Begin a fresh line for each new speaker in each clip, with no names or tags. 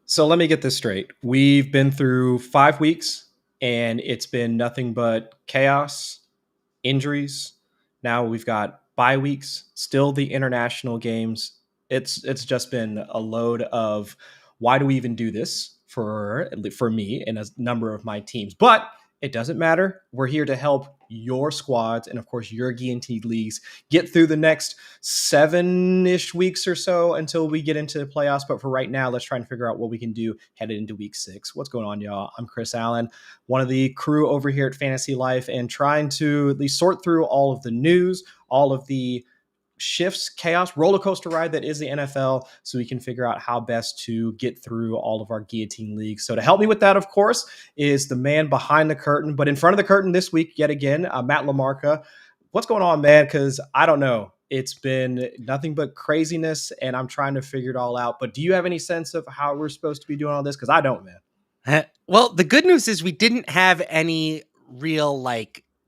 So let me get this straight. We've been through 5 weeks and it's been nothing but chaos, injuries. Now we've got bye weeks, still the international games. It's just been a load of why do we even do this for me and a number of my teams. But it doesn't matter. We're here to help your squads and of course your Guillotine Leagues get through the next 7-ish weeks or so until we get into the playoffs. But for right now, let's try and figure out what we can do headed into week 6. What's going on, y'all? I'm Chris Allen, one of the crew over here at Fantasy Life, and trying to at least sort through all of the news, all of the shifts, chaos, roller coaster ride that is the NFL, so we can figure out how best to get through all of our Guillotine Leagues. So to help me with that, of course, is the man behind the curtain, but in front of the curtain this week, yet again, Matt LaMarca. What's going on, man? Because I don't know. It's been nothing but craziness, and I'm trying to figure it all out. But do you have any sense of how we're supposed to be doing all this? Because I don't, man.
Well, the good news is we didn't have any real,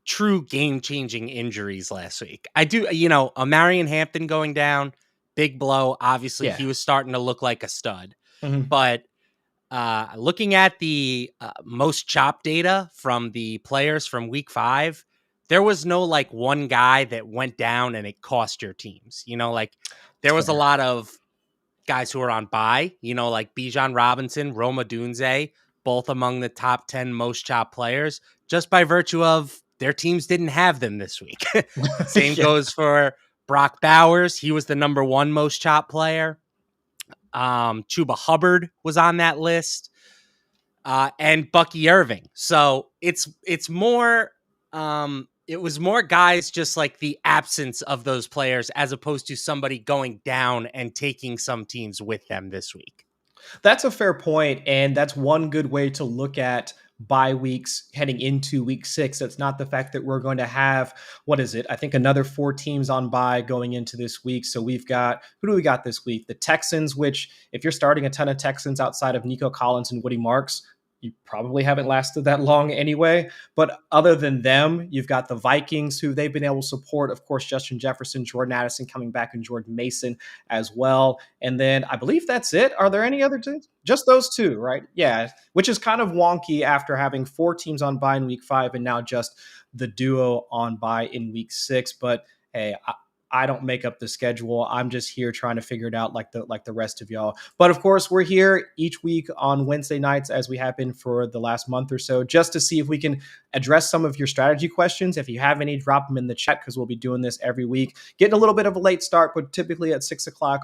true game-changing injuries last week. I do, a Marion Hampton going down, big blow. Obviously,
Yeah.
he was starting to look like a stud.
Mm-hmm.
But looking at the most chop data from the players from week 5, there was no one guy that went down and it cost your teams. There was a lot of guys who are on bye, like Bijan Robinson, Roma Dunze, both among the top 10 most chopped players, just by virtue of their teams didn't have them this week. Same goes for Brock Bowers. He was the number 1 most chopped player. Chuba Hubbard was on that list. And Bucky Irving. So it's more, it was more guys just like the absence of those players as opposed to somebody going down and taking some teams with them this week.
That's a fair point, and that's one good way to look at bye weeks heading into week 6. It's not the fact that we're going to have, what is it? I think another 4 teams on bye going into this week. So we've got, who do we got this week? The Texans, which if you're starting a ton of Texans outside of Nico Collins and Woody Marks, you probably haven't lasted that long anyway. But other than them, you've got the Vikings, who they've been able to support. Of course, Justin Jefferson, Jordan Addison coming back, and Jordan Mason as well. And then I believe that's it. Are there any other teams? Just those 2, right? Yeah, which is kind of wonky after having 4 teams on bye in week 5 and now just the duo on bye in week 6. But hey, I don't make up the schedule. I'm just here trying to figure it out like the rest of y'all. But of course, we're here each week on Wednesday nights, as we have been for the last month or so, just to see if we can address some of your strategy questions. If you have any, drop them in the chat, because we'll be doing this every week. Getting a little bit of a late start, but typically at 6 o'clock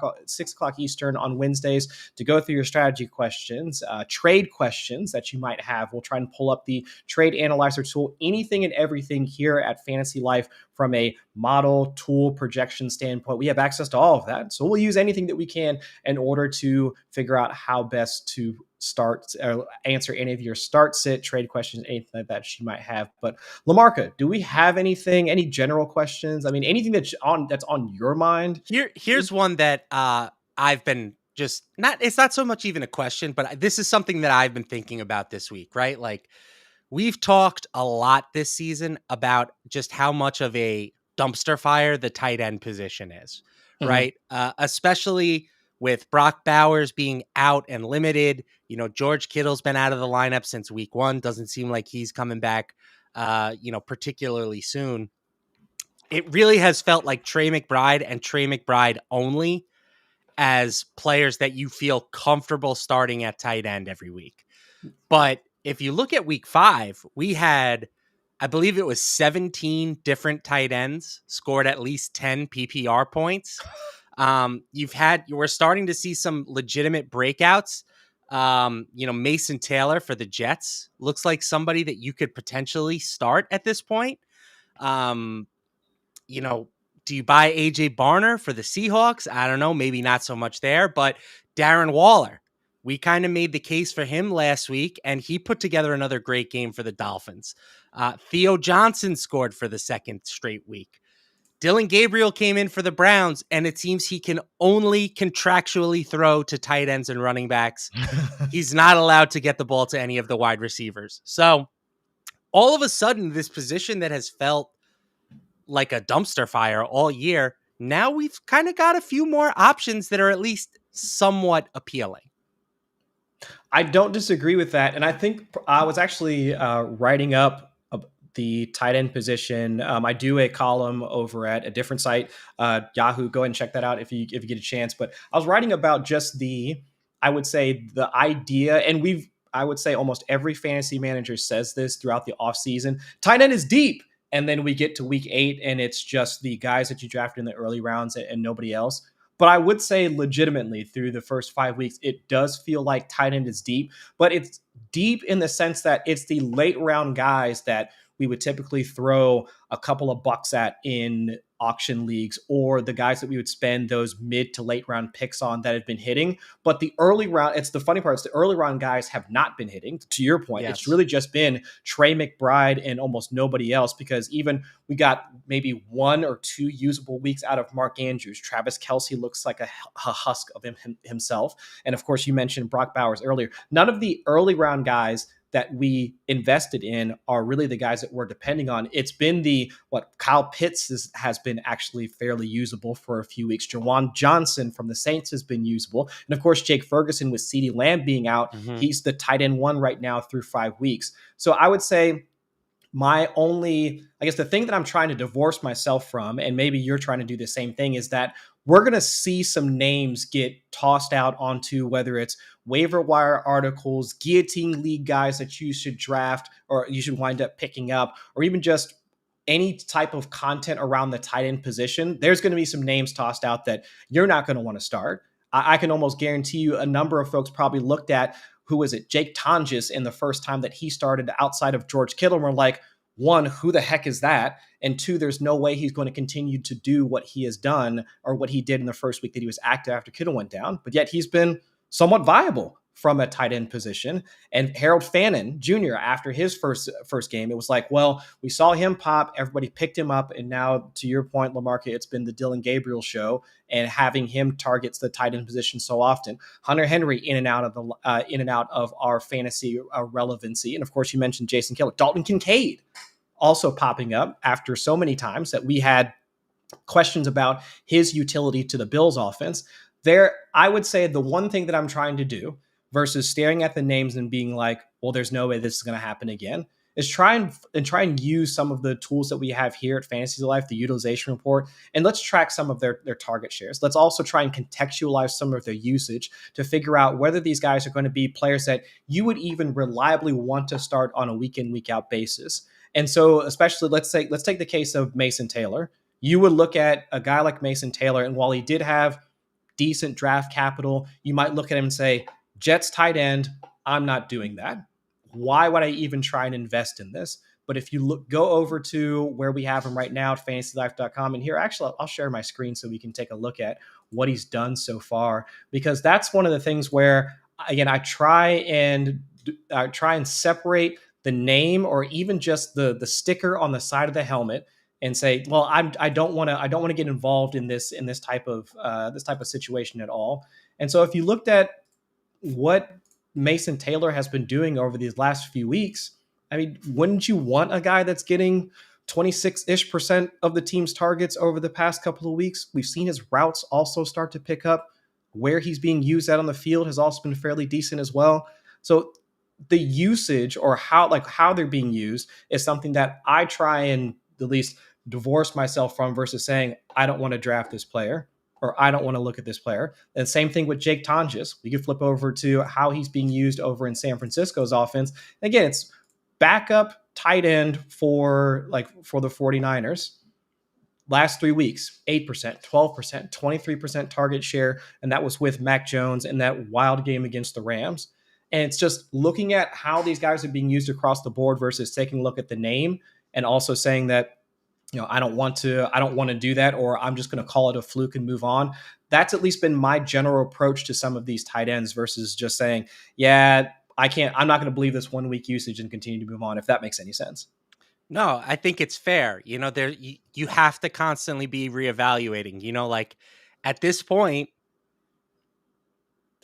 Eastern on Wednesdays to go through your strategy questions, trade questions that you might have. We'll try and pull up the trade analyzer tool, anything and everything here at Fantasy Life from a model, tool, projection standpoint. We have access to all of that. So we'll use anything that we can in order to figure out how best to start or answer any of your start, sit, trade questions, anything like that you might have. But LaMarca, do we have anything, any general questions? I mean, anything that's on your mind?
Here's one that I've been just it's not so much even a question, but this is something that I've been thinking about this week, right? Like, we've talked a lot this season about just how much of a dumpster fire the tight end position is, right? Especially with Brock Bowers being out and limited. George Kittle's been out of the lineup since week 1. Doesn't seem like he's coming back, particularly soon. It really has felt like Trey McBride and Trey McBride only as players that you feel comfortable starting at tight end every week. But if you look at week 5, we had, I believe it was 17 different tight ends scored at least 10 PPR points. We're starting to see some legitimate breakouts. Mason Taylor for the Jets looks like somebody that you could potentially start at this point. Do you buy AJ Barner for the Seahawks? I don't know, maybe not so much there, but Darren Waller, we kind of made the case for him last week, and he put together another great game for the Dolphins. Theo Johnson scored for the 2nd straight week. Dylan Gabriel came in for the Browns, and it seems he can only contractually throw to tight ends and running backs. He's not allowed to get the ball to any of the wide receivers. So all of a sudden, this position that has felt like a dumpster fire all year, now we've kind of got a few more options that are at least somewhat appealing.
I don't disagree with that, and I think I was actually writing up the tight end position. I do a column over at a different site, Yahoo. Go ahead and check that out if you get a chance. But I was writing about just I would say the idea, and I would say almost every fantasy manager says this throughout the offseason. Tight end is deep. And then we get to week 8, and it's just the guys that you drafted in the early rounds and nobody else. But I would say legitimately through the first 5 weeks, it does feel like tight end is deep, but it's deep in the sense that it's the late round guys that we would typically throw a couple of bucks at in auction leagues, or the guys that we would spend those mid to late round picks on that have been hitting. But the early round, it's the funny part, it's the early round guys have not been hitting. To your point, it's
Yes.
really just been Trey McBride and almost nobody else, because even we got maybe 1 or 2 usable weeks out of Mark Andrews. Travis Kelce looks like a husk of himself. And of course, you mentioned Brock Bowers earlier. None of the early round guys that we invested in are really the guys that we're depending on. It's been Kyle Pitts has been actually fairly usable for a few weeks. Jawan Johnson from the Saints has been usable. And of course, Jake Ferguson with CeeDee Lamb being out, he's the tight end 1 right now through 5 weeks. So I would say I guess the thing that I'm trying to divorce myself from, and maybe you're trying to do the same thing, is that we're going to see some names get tossed out onto whether it's waiver wire articles, guillotine league guys that you should draft or you should wind up picking up, or even just any type of content around the tight end position. There's going to be some names tossed out that you're not going to want to start. I can almost guarantee you a number of folks probably looked at, who was it, Jake Tonjes, in the first time that he started outside of George Kittle, and we're like, 1, who the heck is that? And 2, there's no way he's going to continue to do what he has done or what he did in the first week that he was active after Kittle went down. But yet he's been somewhat viable from a tight end position. And Harold Fannin Jr., after his first game, it was like, well, we saw him pop, everybody picked him up, and now, to your point, LaMarca, it's been the Dylan Gabriel show, and having him targets the tight end position so often. Hunter Henry in and out of our fantasy relevancy, and of course, you mentioned Jason Keller, Dalton Kincaid also popping up after so many times that we had questions about his utility to the Bills offense. I would say the one thing that I'm trying to do versus staring at the names and being like, well, there's no way this is going to happen again, is try and use some of the tools that we have here at Fantasy Life, the utilization report, and let's track some of their target shares. Let's also try and contextualize some of their usage to figure out whether these guys are going to be players that you would even reliably want to start on a week in, week out basis. And so, especially, let's take the case of Mason Taylor. You would look at a guy like Mason Taylor, and while he did have decent draft capital, you might look at him and say, Jets tight end, I'm not doing that. Why would I even try and invest in this? But if you go over to where we have him right now at fantasylife.com, and here, actually, I'll share my screen so we can take a look at what he's done so far, because that's one of the things where, again, I try and separate the name or even just the sticker on the side of the helmet and say, well, I don't want to get involved in this type of situation at all. And so if you looked at what Mason Taylor has been doing over these last few weeks, I mean, wouldn't you want a guy that's getting 26-ish% of the team's targets over the past couple of weeks? We've seen his routes also start to pick up. Where he's being used at on the field has also been fairly decent as well. So the usage, or how they're being used, is something that I try and at least divorce myself from, versus saying, I don't want to draft this player, or I don't want to look at this player. And same thing with Jake Tonjes. We could flip over to how he's being used over in San Francisco's offense. Again, it's backup tight end for the 49ers. Last 3 weeks, 8%, 12%, 23% target share. And that was with Mac Jones in that wild game against the Rams. And it's just looking at how these guys are being used across the board versus taking a look at the name and also saying that, I don't want to do that, or I'm just going to call it a fluke and move on. That's at least been my general approach to some of these tight ends versus just saying, yeah, I'm not going to believe this 1 week usage and continue to move on, if that makes any sense.
No, I think it's fair. You have to constantly be reevaluating, like at this point,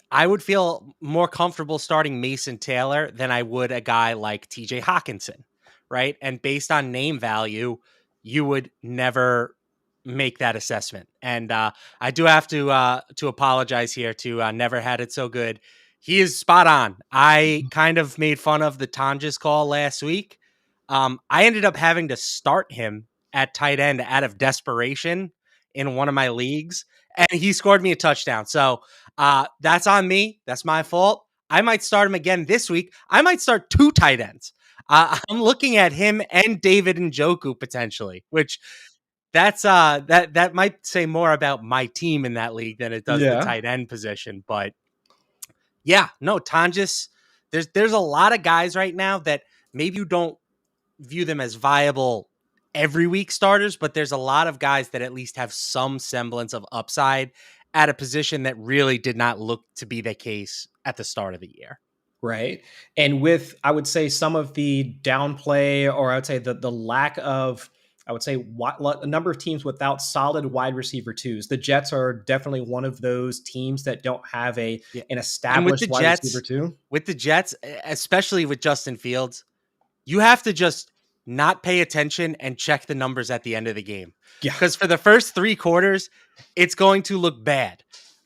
I would feel more comfortable starting Mason Taylor than I would a guy like TJ Hawkinson, right? And based on name value, you would never make that assessment. And I do have to apologize here to Never Had It So Good. He is spot on. I kind of made fun of the Tonjes call last week. I ended up having to start him at tight end out of desperation in one of my leagues, and he scored me a touchdown. So that's on me. That's my fault. I might start him again this week. I might start 2 tight ends. I'm looking at him and David Njoku potentially, which that might say more about my team in that league than it does the
Yeah.
tight end position. But yeah, no, Tonjes, there's a lot of guys right now that maybe you don't view them as viable every week starters, but there's a lot of guys that at least have some semblance of upside at a position that really did not look to be the case at the start of the year.
Right. And with, I would say, some of the downplay, or I would say the lack of, I would say, a number of teams without solid wide receiver twos. The Jets are definitely one of those teams that don't have
Yeah.
an
And
established wide receiver two.
with the Jets, especially with Justin Fields, you have to just not pay attention and check the numbers at the end of the game.
Yeah.
Because for the first 3 quarters, it's going to look bad.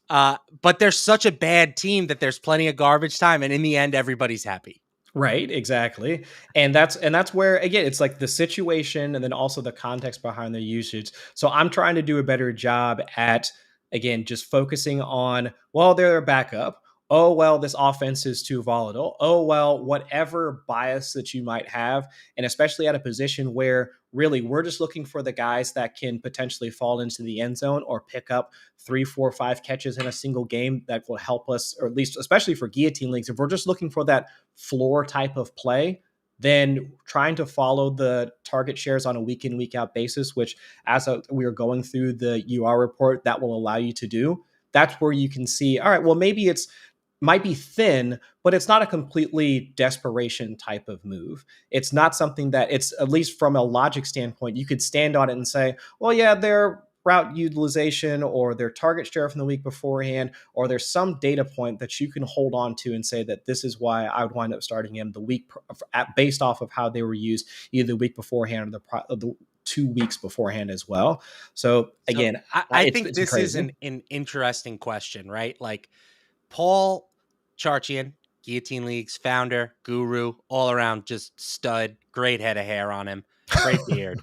But they're such a bad team that there's plenty of garbage time, and in the end, everybody's happy.
Right, exactly. And that's where, again, it's like the situation and then also the context behind the usage. So I'm trying to do a better job at, again, just focusing on, well, they're a backup. Oh, well, this offense is too volatile. Oh, well, whatever bias that you might have, and especially at a position where really we're just looking for the guys that can potentially fall into the end zone or pick up 3, 4, 5 catches in a single game that will help us, or at least especially for guillotine leagues. If we're just looking for that floor type of play, then trying to follow the target shares on a week in, week out basis, which we are going through the UR report, that will allow you to do. That's where you can see, all right, well, maybe it's might be thin, but it's not a completely desperation type of move. It's not something that, it's at least from a logic standpoint, you could stand on it and say, well, yeah, their route utilization or their target share from the week beforehand, or there's some data point that you can hold on to and say that this is why I would wind up starting him the week based off of how they were used either the week beforehand or the 2 weeks beforehand as well. So again,
I
it's,
think
it's
this is
crazy.
an interesting question, right? Like Paul Charchian, Guillotine Leagues founder, guru, all around just stud, great head of hair on him, great beard.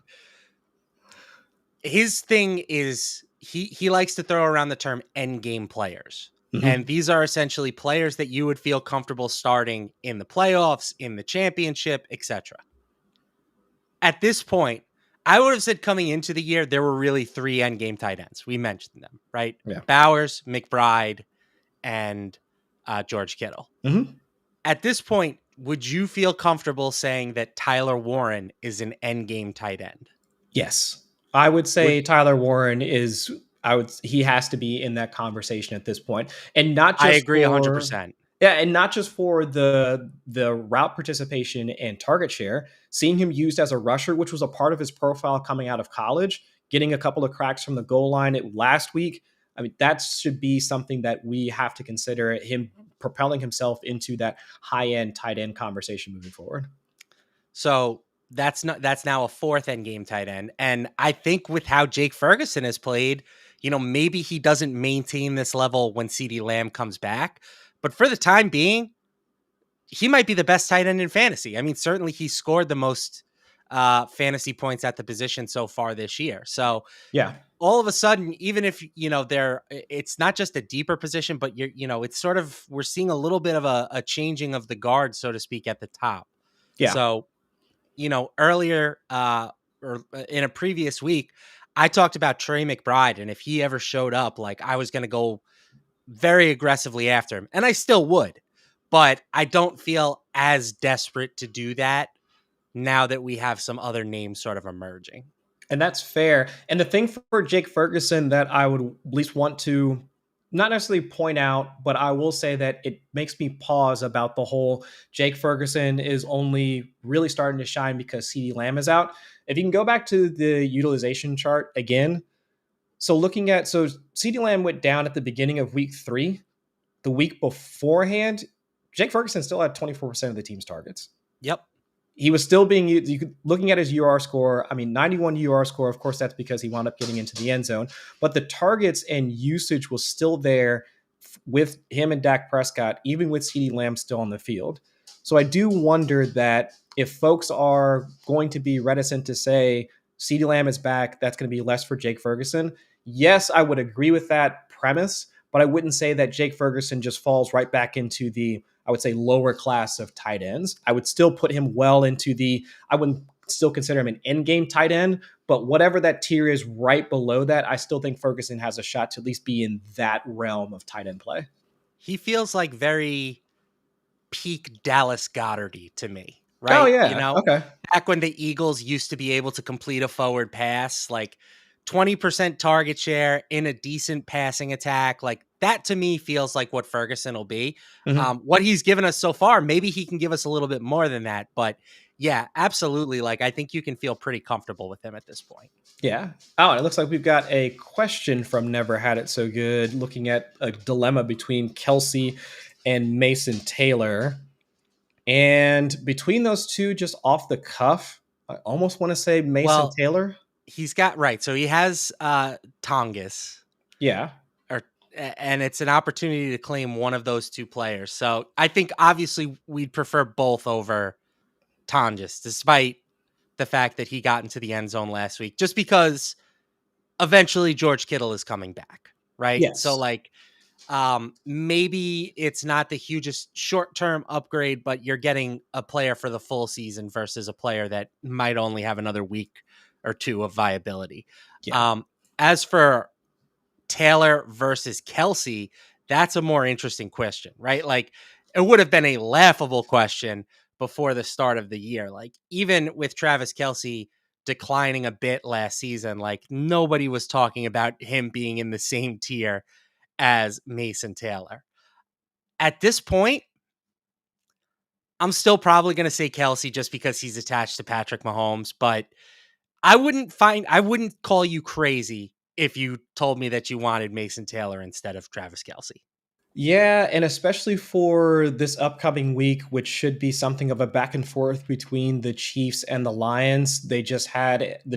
His thing is he likes to throw around the term end game players. And
Mhm.
these are essentially players that you would feel comfortable starting in the playoffs, in the championship, etc. At this point, I would have said coming into the year, there were really 3 end game tight ends. We mentioned them, right?
Yeah.
Bowers, McBride, and George Kittle.
Mhm.
At this point, would you feel comfortable saying that Tyler Warren is an end game tight end?
Yes. I would
Would
say Tyler Warren is, he has to be in that conversation at this point. And not
I
just
agree
for
100%.
yeah, and not just for the route participation and target share, seeing him used as a rusher, which was a part of his profile coming out of college, getting a couple of cracks from the goal line last week. I mean, that should be something that we have to consider, him propelling himself into that high-end tight end conversation moving forward.
So that's now a 4th end game tight end. And I think with how Jake Ferguson has played, maybe he doesn't maintain this level when CeeDee Lamb comes back. But for the time being, he might be the best tight end in fantasy. I mean, certainly he scored the most fantasy points at the position so far this year. So
Yeah.
all of a sudden, even if it's not just a deeper position, but it's sort of, we're seeing a little bit of a changing of the guard, so to speak, at the top.
Yeah.
So earlier or in a previous week, I talked about Trey McBride, and if he ever showed up, like I was going to go very aggressively after him, and I still would, but I don't feel as desperate to do that now that we have some other names sort of emerging.
And that's fair. And the thing for Jake Ferguson that I would at least want to not necessarily point out, but I will say that it makes me pause about the whole Jake Ferguson is only really starting to shine because CeeDee Lamb is out. If you can go back to the utilization chart again, so CeeDee Lamb went down at the beginning of week 3. The week beforehand, Jake Ferguson still had 24% of the team's targets.
Yep.
He was still being used. Looking at his UR score, I mean, 91 UR score. Of course, that's because he wound up getting into the end zone. But the targets and usage was still there with him and Dak Prescott, even with CeeDee Lamb still on the field. So I do wonder that if folks are going to be reticent to say CeeDee Lamb is back, that's going to be less for Jake Ferguson. Yes, I would agree with that premise, but I wouldn't say that Jake Ferguson just falls right back into the, I would say, lower class of tight ends. I would still put him well into the, I wouldn't still consider him an end game tight end, but whatever that tier is right below that, I still think Ferguson has a shot to at least be in that realm of tight end play.
He feels like very peak Dallas Goederty to me,
Oh,
right? You
yeah.
know,
Okay.
back when the Eagles used to be able to complete a forward pass, like 20% target share in a decent passing attack, like that to me feels like what Ferguson will be.
Mm-hmm.
What he's given us so far, maybe he can give us a little bit more than that. But yeah, absolutely. Like I think you can feel pretty comfortable with him at this point.
Yeah. Oh, and it looks like we've got a question from Never Had It So Good, looking at a dilemma between Kelsey and Mason Taylor. And between those two, just off the cuff, I almost want to say Mason
Well,
Taylor.
he's got right. So he has Tongas,
Yeah.
or and it's an opportunity to claim one of those two players. So I think obviously we'd prefer both over Tongas, despite the fact that he got into the end zone last week, just because eventually George Kittle is coming back, right? So
Yes.
like maybe it's not the hugest short-term upgrade, but you're getting a player for the full season versus a player that might only have another week or two of viability.
Yeah.
As for Taylor versus Kelsey, that's a more interesting question, right? Like it would have been a laughable question before the start of the year. Like even with Travis Kelsey declining a bit last season, like nobody was talking about him being in the same tier as Mason Taylor. At this point, I'm still probably going to say Kelsey just because he's attached to Patrick Mahomes, but I wouldn't call you crazy if you told me that you wanted Mason Taylor instead of Travis Kelsey.
Yeah, and especially for this upcoming week, which should be something of a back and forth between the Chiefs and the Lions. The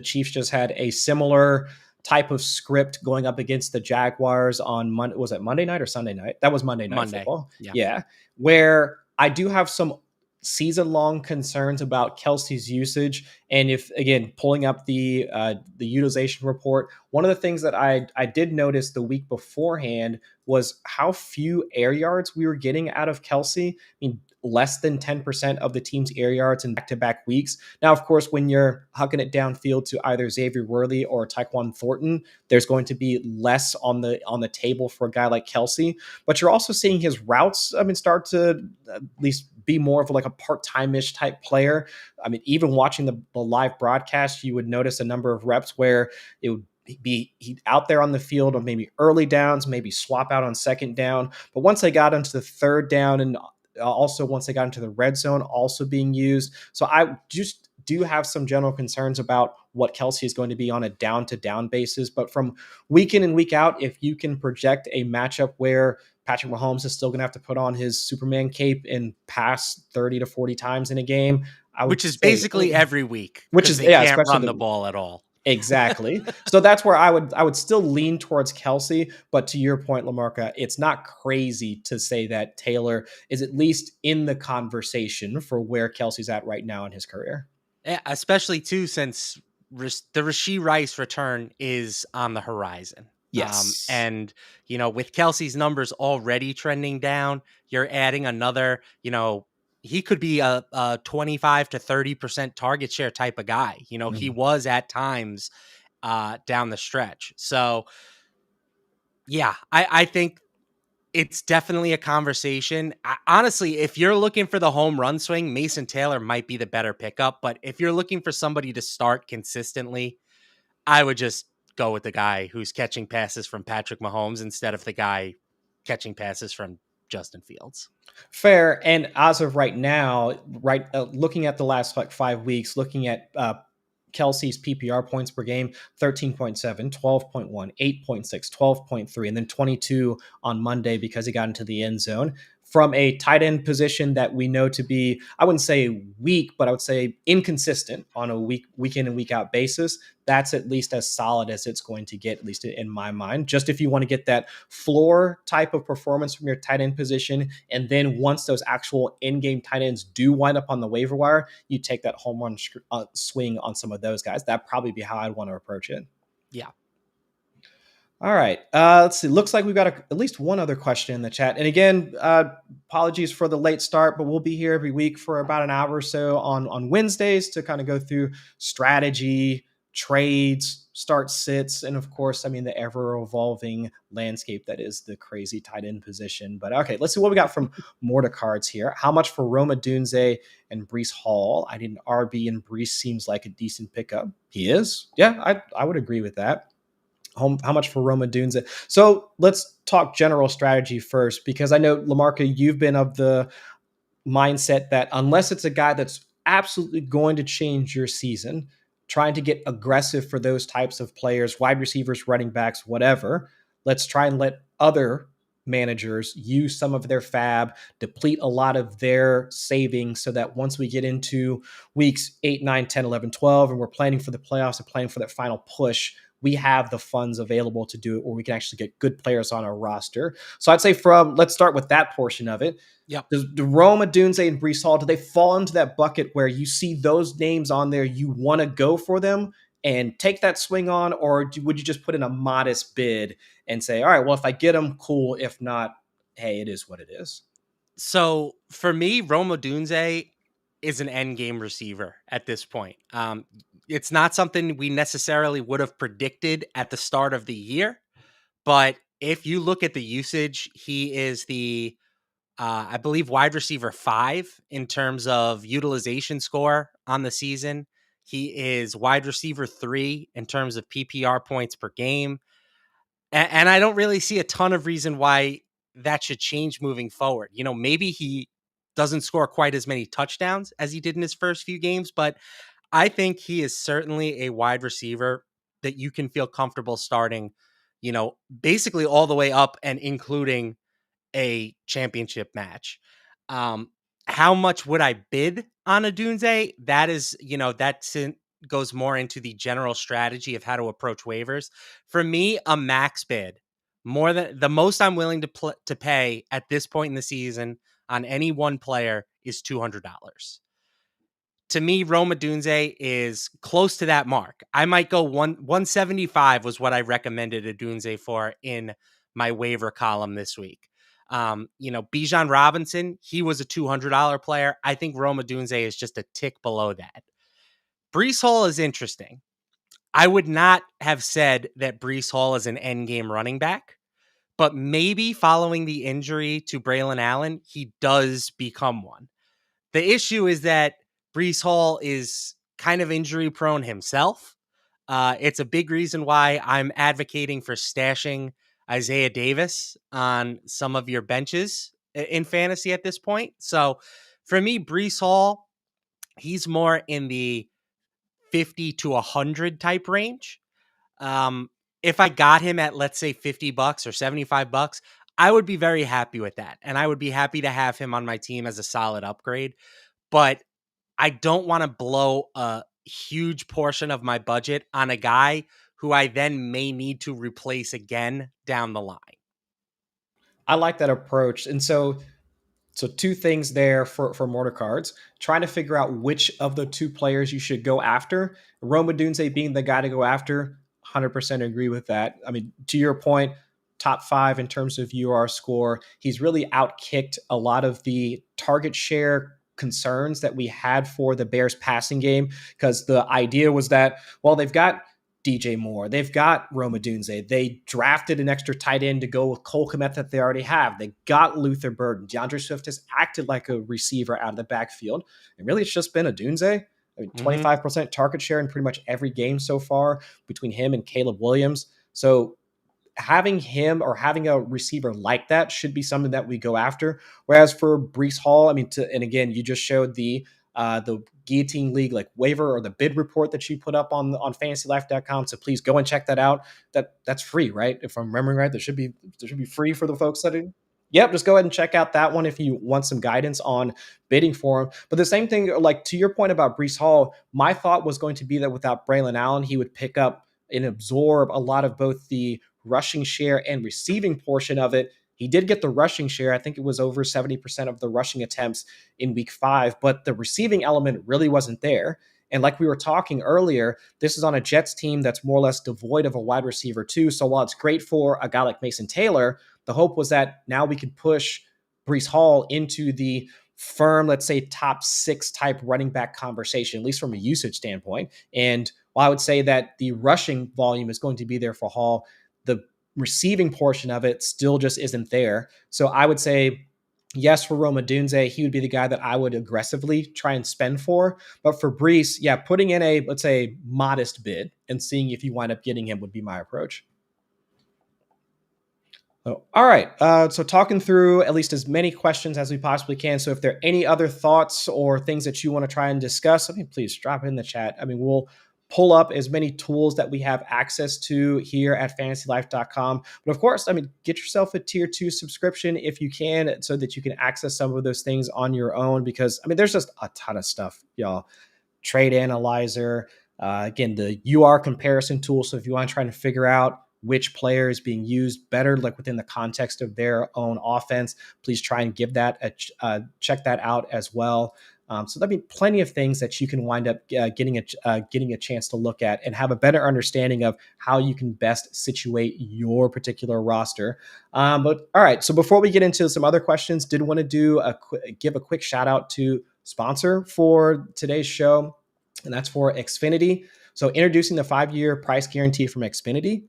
Chiefs just had a similar type of script going up against the Jaguars on Monday. Was it Monday night or Sunday night? That was Monday Night
Monday.
Football.
Yeah.
Yeah, where I do have some season-long concerns about Kelsey's usage, and if again pulling up the utilization report, one of the things that I did notice the week beforehand was how few air yards we were getting out of Kelsey. I mean, less than 10% of the team's air yards in back-to-back weeks. Now, of course, when you're hucking it downfield to either Xavier Worthy or Tyquan Thornton, there's going to be less on the table for a guy like Kelsey. But you're also seeing his routes, I mean, start to at least be more of like a part-time-ish type player. I mean, even watching the live broadcast, you would notice a number of reps where it would be out there on the field on maybe early downs, maybe swap out on second down. But once they got into the third down and also once they got into the red zone, also being used. So I just do have some general concerns about what Kelsey is going to be on a down to down basis. But from week in and week out, if you can project a matchup where Patrick Mahomes is still going to have to put on his Superman cape and pass 30 to 40 times in a game, I would
Which is
say,
basically every week
which
because
is,
they
yeah,
can't
especially
run the ball at all.
exactly. So that's where I would still lean towards Kelsey, but to your point, Lamarca, it's not crazy to say that Taylor is at least in the conversation for where Kelsey's at right now in his career.
Yeah, especially too since the Rashee Rice return is on the horizon.
Yes.
And you know, with Kelsey's numbers already trending down, you're adding another. You know, he could be a 25 to 30% target share type of guy. You know, he
Mhm.
was at times down the stretch. So yeah, I think it's definitely a conversation. Honestly, if you're looking for the home run swing, Mason Taylor might be the better pickup. But if you're looking for somebody to start consistently, I would just go with the guy who's catching passes from Patrick Mahomes instead of the guy catching passes from Justin Fields.
Fair. And as of right now, right, looking at the last like 5 weeks, looking at Kelsey's PPR points per game, 13.7, 12.1, 8.6, 12.3, and then 22 on Monday because he got into the end zone. from a tight end position that we know to be, I wouldn't say weak, but I would say inconsistent on a week in and week out basis. That's at least as solid as it's going to get, at least in my mind. Just if you want to get that floor type of performance from your tight end position, and then once those actual in-game tight ends do wind up on the waiver wire, you take that home run swing on some of those guys. That'd probably be how I'd want to approach it.
Yeah.
All right. Let's see. Looks like we've got at least one other question in the chat. And again, apologies for the late start, but we'll be here every week for about an hour or so on Wednesdays to kind of go through strategy, trades, start sits, and of course, I mean, the ever evolving landscape that is the crazy tight end position. But okay, let's see what we got from Morta Cards here. How much for Roma Dunze and Brees Hall? I need an RB, and Brees seems like a decent pickup. He is. Yeah, I would agree with that. How much for Roma Dunze? So let's talk general strategy first, because I know, Lamarca, you've been of the mindset that unless it's a guy that's absolutely going to change your season, trying to get aggressive for those types of players, wide receivers, running backs, whatever, let's try and let other managers use some of their fab, deplete a lot of their savings, so that once we get into weeks 8, 9, 10, 11, 12, and we're planning for the playoffs and planning for that final push, we have the funds available to do it, or we can actually get good players on our roster. So I'd say let's start with that portion of it.
Yep.
Do Roma, Dunze, and Brees Hall, do they fall into that bucket where you see those names on there, you want to go for them and take that swing on, or would you just put in a modest bid and say, all right, well, if I get them, cool. If not, hey, it is what it is.
So for me, Roma Dunze is an end game receiver at this point. It's not something we necessarily would have predicted at the start of the year, but if you look at the usage, he is the I believe wide receiver 5 in terms of utilization score on the season. He is wide receiver 3 in terms of PPR points per game. And I don't really see a ton of reason why that should change moving forward. You know, maybe he doesn't score quite as many touchdowns as he did in his first few games, but I think he is certainly a wide receiver that you can feel comfortable starting, you know, basically all the way up and including a championship match. Um, how much would I bid on a Dunze? That is, you know, goes more into the general strategy of how to approach waivers. For me, a max bid, more than the most I'm willing to pay at this point in the season on any one player is $200. To me, Roma Dunze is close to that mark. I might go 175 was what I recommended a Dunze for in my waiver column this week. You know, Bijan Robinson, he was a $200 player. I think Roma Dunze is just a tick below that. Brees Hall is interesting. I would not have said that Brees Hall is an end game running back, but maybe following the injury to Braylon Allen, he does become one. The issue is that Brees Hall is kind of injury prone himself. It's a big reason why I'm advocating for stashing Isaiah Davis on some of your benches in fantasy at this point. So for me, Brees Hall, he's more in the 50 to 100 type range. If I got him at, let's say, $50 or $75, I would be very happy with that. And I would be happy to have him on my team as a solid upgrade. But I don't want to blow a huge portion of my budget on a guy who I then may need to replace again down the line.
I like that approach. And so two things there for Mortar Cards. Trying to figure out which of the two players you should go after. Roma Dunze being the guy to go after, 100% agree with that. I mean, to your point, top 5 in terms of UR score. He's really outkicked a lot of the target share concerns that we had for the Bears passing game, because the idea was that, well, they've got DJ Moore, they've got Roma Dunze, they drafted an extra tight end to go with Cole Kmet that they already have, they got Luther Burden, DeAndre Swift has acted like a receiver out of the backfield, and really it's just been a Dunze. I mean, 25% target share in pretty much every game so far between him and Caleb Williams. So having him or having a receiver like that should be something that we go after. Whereas for Brees Hall, I mean, and again, you just showed the Guillotine League like waiver or the bid report that you put up on fantasylife.com. So please go and check that out. That's free, right? If I'm remembering right, there should be free for the folks that are. Yep, just go ahead and check out that one if you want some guidance on bidding for him. But the same thing, like to your point about Brees Hall, my thought was going to be that without Braylon Allen, he would pick up and absorb a lot of both the rushing share and receiving portion of it. He did get the rushing share. I think it was over 70% of the rushing attempts in week 5, but the receiving element really wasn't there. And like we were talking earlier, this is on a Jets team that's more or less devoid of a wide receiver, too. So while it's great for a guy like Mason Taylor, the hope was that now we could push Brees Hall into the firm, let's say, top 6 type running back conversation, at least from a usage standpoint. And while I would say that the rushing volume is going to be there for Hall, the receiving portion of it still just isn't there. So I would say, yes, for Roma Dunze, he would be the guy that I would aggressively try and spend for. But for Brees, yeah, putting in a, let's say, modest bid and seeing if you wind up getting him would be my approach. Oh, all right. So talking through at least as many questions as we possibly can. So if there are any other thoughts or things that you want to try and discuss, I mean, please drop it in the chat. I mean, we'll pull up as many tools that we have access to here at fantasylife.com. But of course, I mean, get yourself a tier 2 subscription if you can, so that you can access some of those things on your own, because I mean, there's just a ton of stuff, y'all. Trade analyzer, again, the UR comparison tool. So if you want to try to figure out which player is being used better, like within the context of their own offense, please try and give that check that out as well. So there'll be plenty of things that you can wind up getting a chance to look at and have a better understanding of how you can best situate your particular roster. But all right, so before we get into some other questions, did want to give a quick shout out to sponsor for today's show, and that's for Xfinity. So introducing the 5-year price guarantee from Xfinity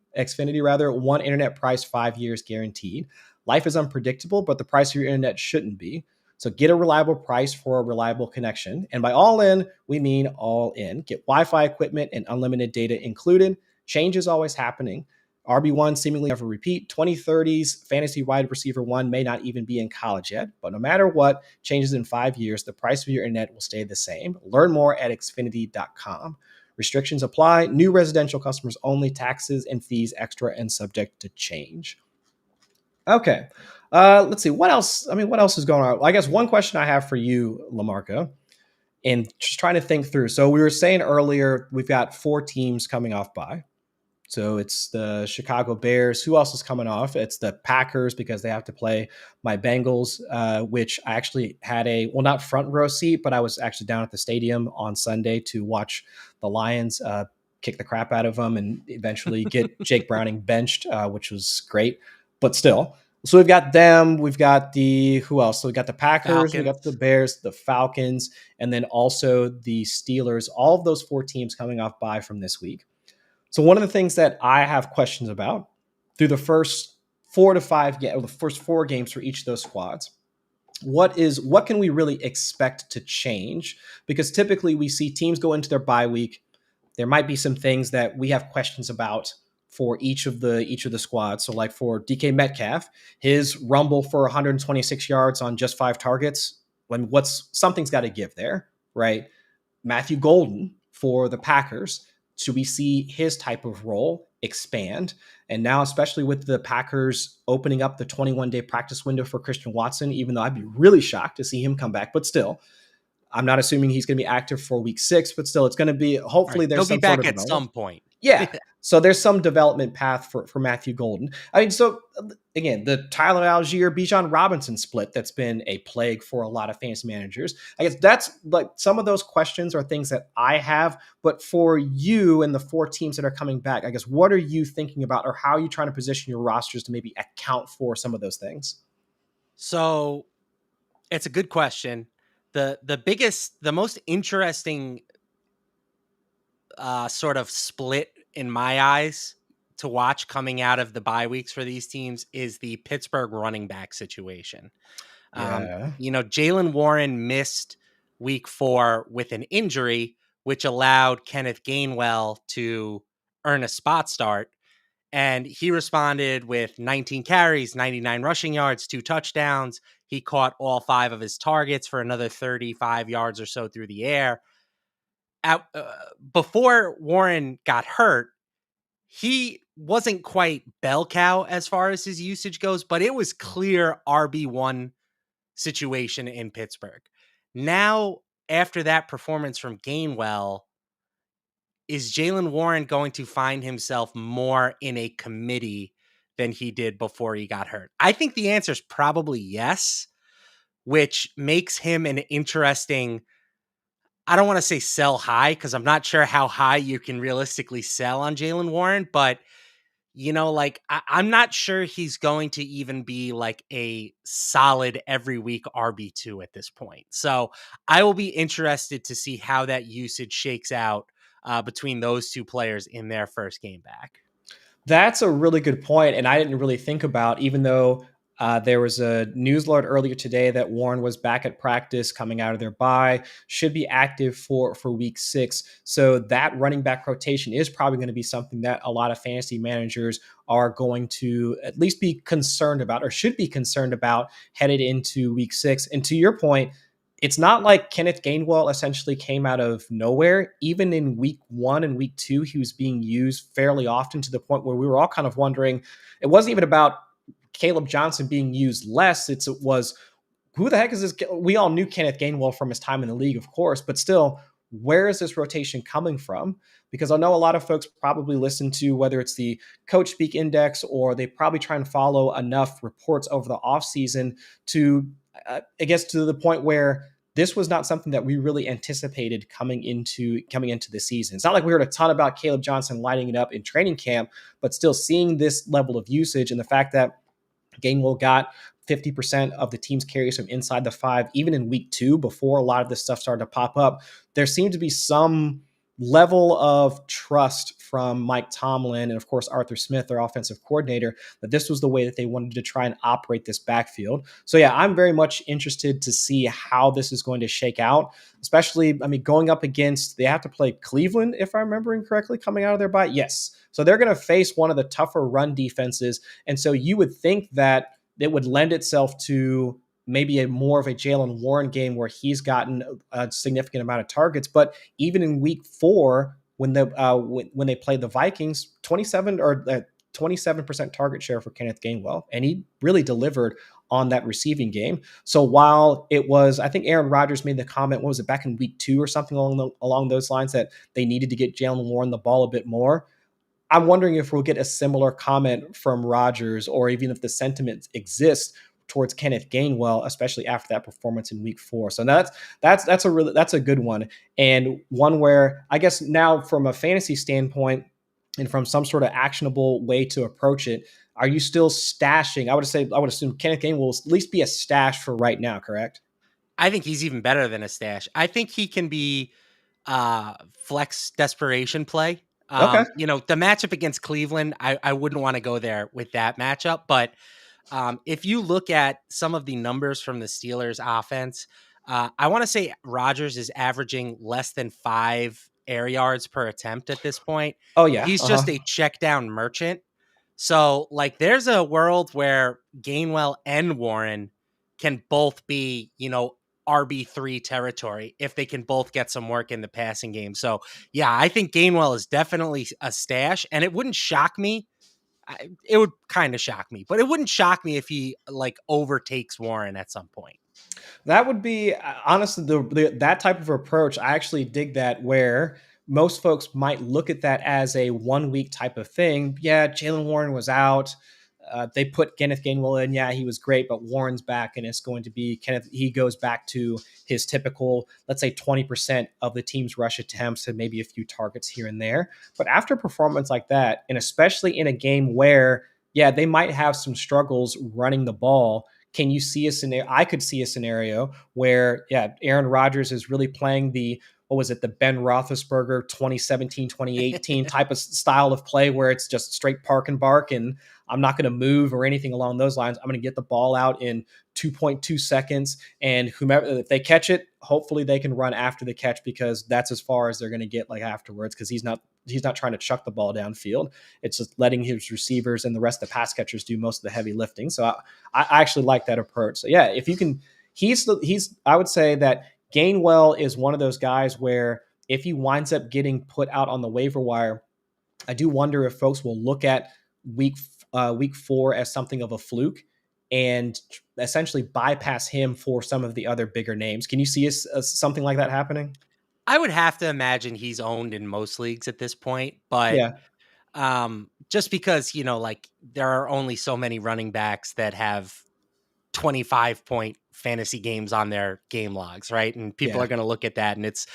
rather, one internet price, 5 years guaranteed. Life is unpredictable, but the price of your internet shouldn't be. So get a reliable price for a reliable connection. And by all in, we mean all in. Get Wi-Fi equipment and unlimited data included. Change is always happening. RB1 seemingly never repeat. 2030s fantasy wide receiver 1 may not even be in college yet. But no matter what changes in 5 years, the price of your internet will stay the same. Learn more at xfinity.com. Restrictions apply. New residential customers only. Taxes and fees extra and subject to change. Okay. Let's see. What else? I mean, what else is going on? Well, I guess one question I have for you, Lamarca, and just trying to think through. So we were saying earlier, we've got 4 teams coming off bye. So it's the Chicago Bears. Who else is coming off? It's the Packers, because they have to play my Bengals, which I actually had not front row seat, but I was actually down at the stadium on Sunday to watch the Lions kick the crap out of them and eventually get Jake Browning benched, which was great. But still, so we've got them. We've got who else? So we got the Packers, we got the Bears, the Falcons, and then also the Steelers. All of those 4 teams coming off bye from this week. So one of the things that I have questions about through the first 4 to 5, the first 4 games for each of those squads, what can we really expect to change? Because typically we see teams go into their bye week. There might be some things that we have questions about for each of the squads. So like for DK Metcalf, his rumble for 126 yards on just 5 targets, when something's got to give there, right? Matthew Golden for the Packers, should we see his type of role expand? And now, especially with the Packers opening up the 21-day practice window for Christian Watson, even though I'd be really shocked to see him come back, but still, I'm not assuming he's going to be active for week 6, but still, it's going to be, hopefully, there's
He'll be
some sort
back
of
at
development.
some point.
Yeah. So there's some development path for Matthew Golden. I mean, so again, the Tyler Algier, Bijan Robinson split that's been a plague for a lot of fantasy managers. I guess that's like some of those questions are things that I have. But for you and the 4 teams that are coming back, I guess, what are you thinking about, or how are you trying to position your rosters to maybe account for some of those things?
So it's a good question. The most interesting sort of split in my eyes to watch coming out of the bye weeks for these teams is the Pittsburgh running back situation.
Yeah.
Jaylen Warren missed week 4 with an injury, which allowed Kenneth Gainwell to earn a spot start. And he responded with 19 carries, 99 rushing yards, 2 touchdowns. He caught all 5 of his targets for another 35 yards or so through the air. Before Warren got hurt, he wasn't quite bell cow as far as his usage goes, but it was clear RB1 situation in Pittsburgh. Now, after that performance from Gainwell, is Jaylen Warren going to find himself more in a committee than he did before he got hurt? I think the answer is probably yes, which makes him an interesting, I don't want to say sell high because I'm not sure how high you can realistically sell on Jaylen Warren, but like I'm not sure he's going to even be like a solid every week RB2 at this point. So I will be interested to see how that usage shakes out between those two players in their first game back.
That's a really good point, and I didn't really think about, even though there was a news alert earlier today that Warren was back at practice coming out of their bye, should be active for week 6. So that running back rotation is probably going to be something that a lot of fantasy managers are going to at least be concerned about, or should be concerned about, headed into week 6. And to your point, it's not like Kenneth Gainwell essentially came out of nowhere. Even in week 1 and week 2, he was being used fairly often, to the point where we were all kind of wondering, it wasn't even about Caleb Johnson being used less. It was, who the heck is this? We all knew Kenneth Gainwell from his time in the league, of course, but still, where is this rotation coming from? Because I know a lot of folks probably listen to, whether it's the Coach Speak Index, or they probably try and follow enough reports over the offseason to, I guess, to the point where this was not something that we really anticipated coming into the season. It's not like we heard a ton about Caleb Johnson lighting it up in training camp, but still seeing this level of usage, and the fact that Gainwell got 50% of the team's carries from inside the 5, even in week 2, before a lot of this stuff started to pop up. There seemed to be some level of trust from Mike Tomlin and, of course, Arthur Smith, their offensive coordinator, that this was the way that they wanted to try and operate this backfield. So, yeah, I'm very much interested to see how this is going to shake out, especially, going up against, they have to play Cleveland, if I'm remembering correctly, coming out of their bye. Yes. So they're going to face one of the tougher run defenses. And so you would think that it would lend itself to maybe a more of a Jaylen Warren game, where he's gotten a significant amount of targets. But even in week 4, when they played the Vikings, 27% target share for Kenneth Gainwell, and he really delivered on that receiving game. So while it was, I think Aaron Rodgers made the comment, what was it, back in week 2 or something along those lines, that they needed to get Jaylen Warren the ball a bit more. I'm wondering if we'll get a similar comment from Rodgers, or even if the sentiment exists towards Kenneth Gainwell, especially after that performance in week 4. So that's a good one, and one where, I guess, now from a fantasy standpoint and from some sort of actionable way to approach it, are you still stashing? I would assume Kenneth Gainwell will at least be a stash for right now, correct?
I think he's even better than a stash. I think he can be flex desperation play.
Okay.
The matchup against Cleveland, I wouldn't want to go there with that matchup. But if you look at some of the numbers from the Steelers offense, I want to say Rodgers is averaging less than 5 air yards per attempt at this point.
Oh yeah.
He's just a check down merchant. So, like, there's a world where Gainwell and Warren can both be, RB3 territory if they can both get some work in the passing game. So, yeah, I think Gainwell is definitely a stash, and it wouldn't shock me. It would kind of shock me, but it wouldn't shock me if he like overtakes Warren at some point.
That would be, honestly, that type of approach. I actually dig that, where most folks might look at that as a 1 week type of thing. Yeah, Jaylen Warren was out. They put Kenneth Gainwell in. Yeah, he was great, but Warren's back, and it's going to be Kenneth. He goes back to his typical, let's say, 20% of the team's rush attempts and maybe a few targets here and there. But after a performance like that, and especially in a game where, yeah, they might have some struggles running the ball, can you see a scenario? I could see a scenario where, yeah, Aaron Rodgers is really playing the, what was it, the Ben Roethlisberger 2017, 2018 type of style of play, where it's just straight park and bark, and I'm not going to move or anything along those lines. I'm going to get the ball out in 2.2 seconds, and whomever, if they catch it, hopefully they can run after the catch, because that's as far as they're going to get, like, afterwards, because he's not trying to chuck the ball downfield. It's just letting his receivers and the rest of the pass catchers do most of the heavy lifting. So I actually like that approach. So yeah, if you can, I would say that Gainwell is one of those guys where, if he winds up getting put out on the waiver wire, I do wonder if folks will look at week 4 as something of a fluke and essentially bypass him for some of the other bigger names. Can you see something like that happening?
I would have to imagine he's owned in most leagues at this point, but
Yeah,
just because, like there are only so many running backs that have 25-point fantasy games on their game logs, right? And people
yeah,
are going to look at that, and it's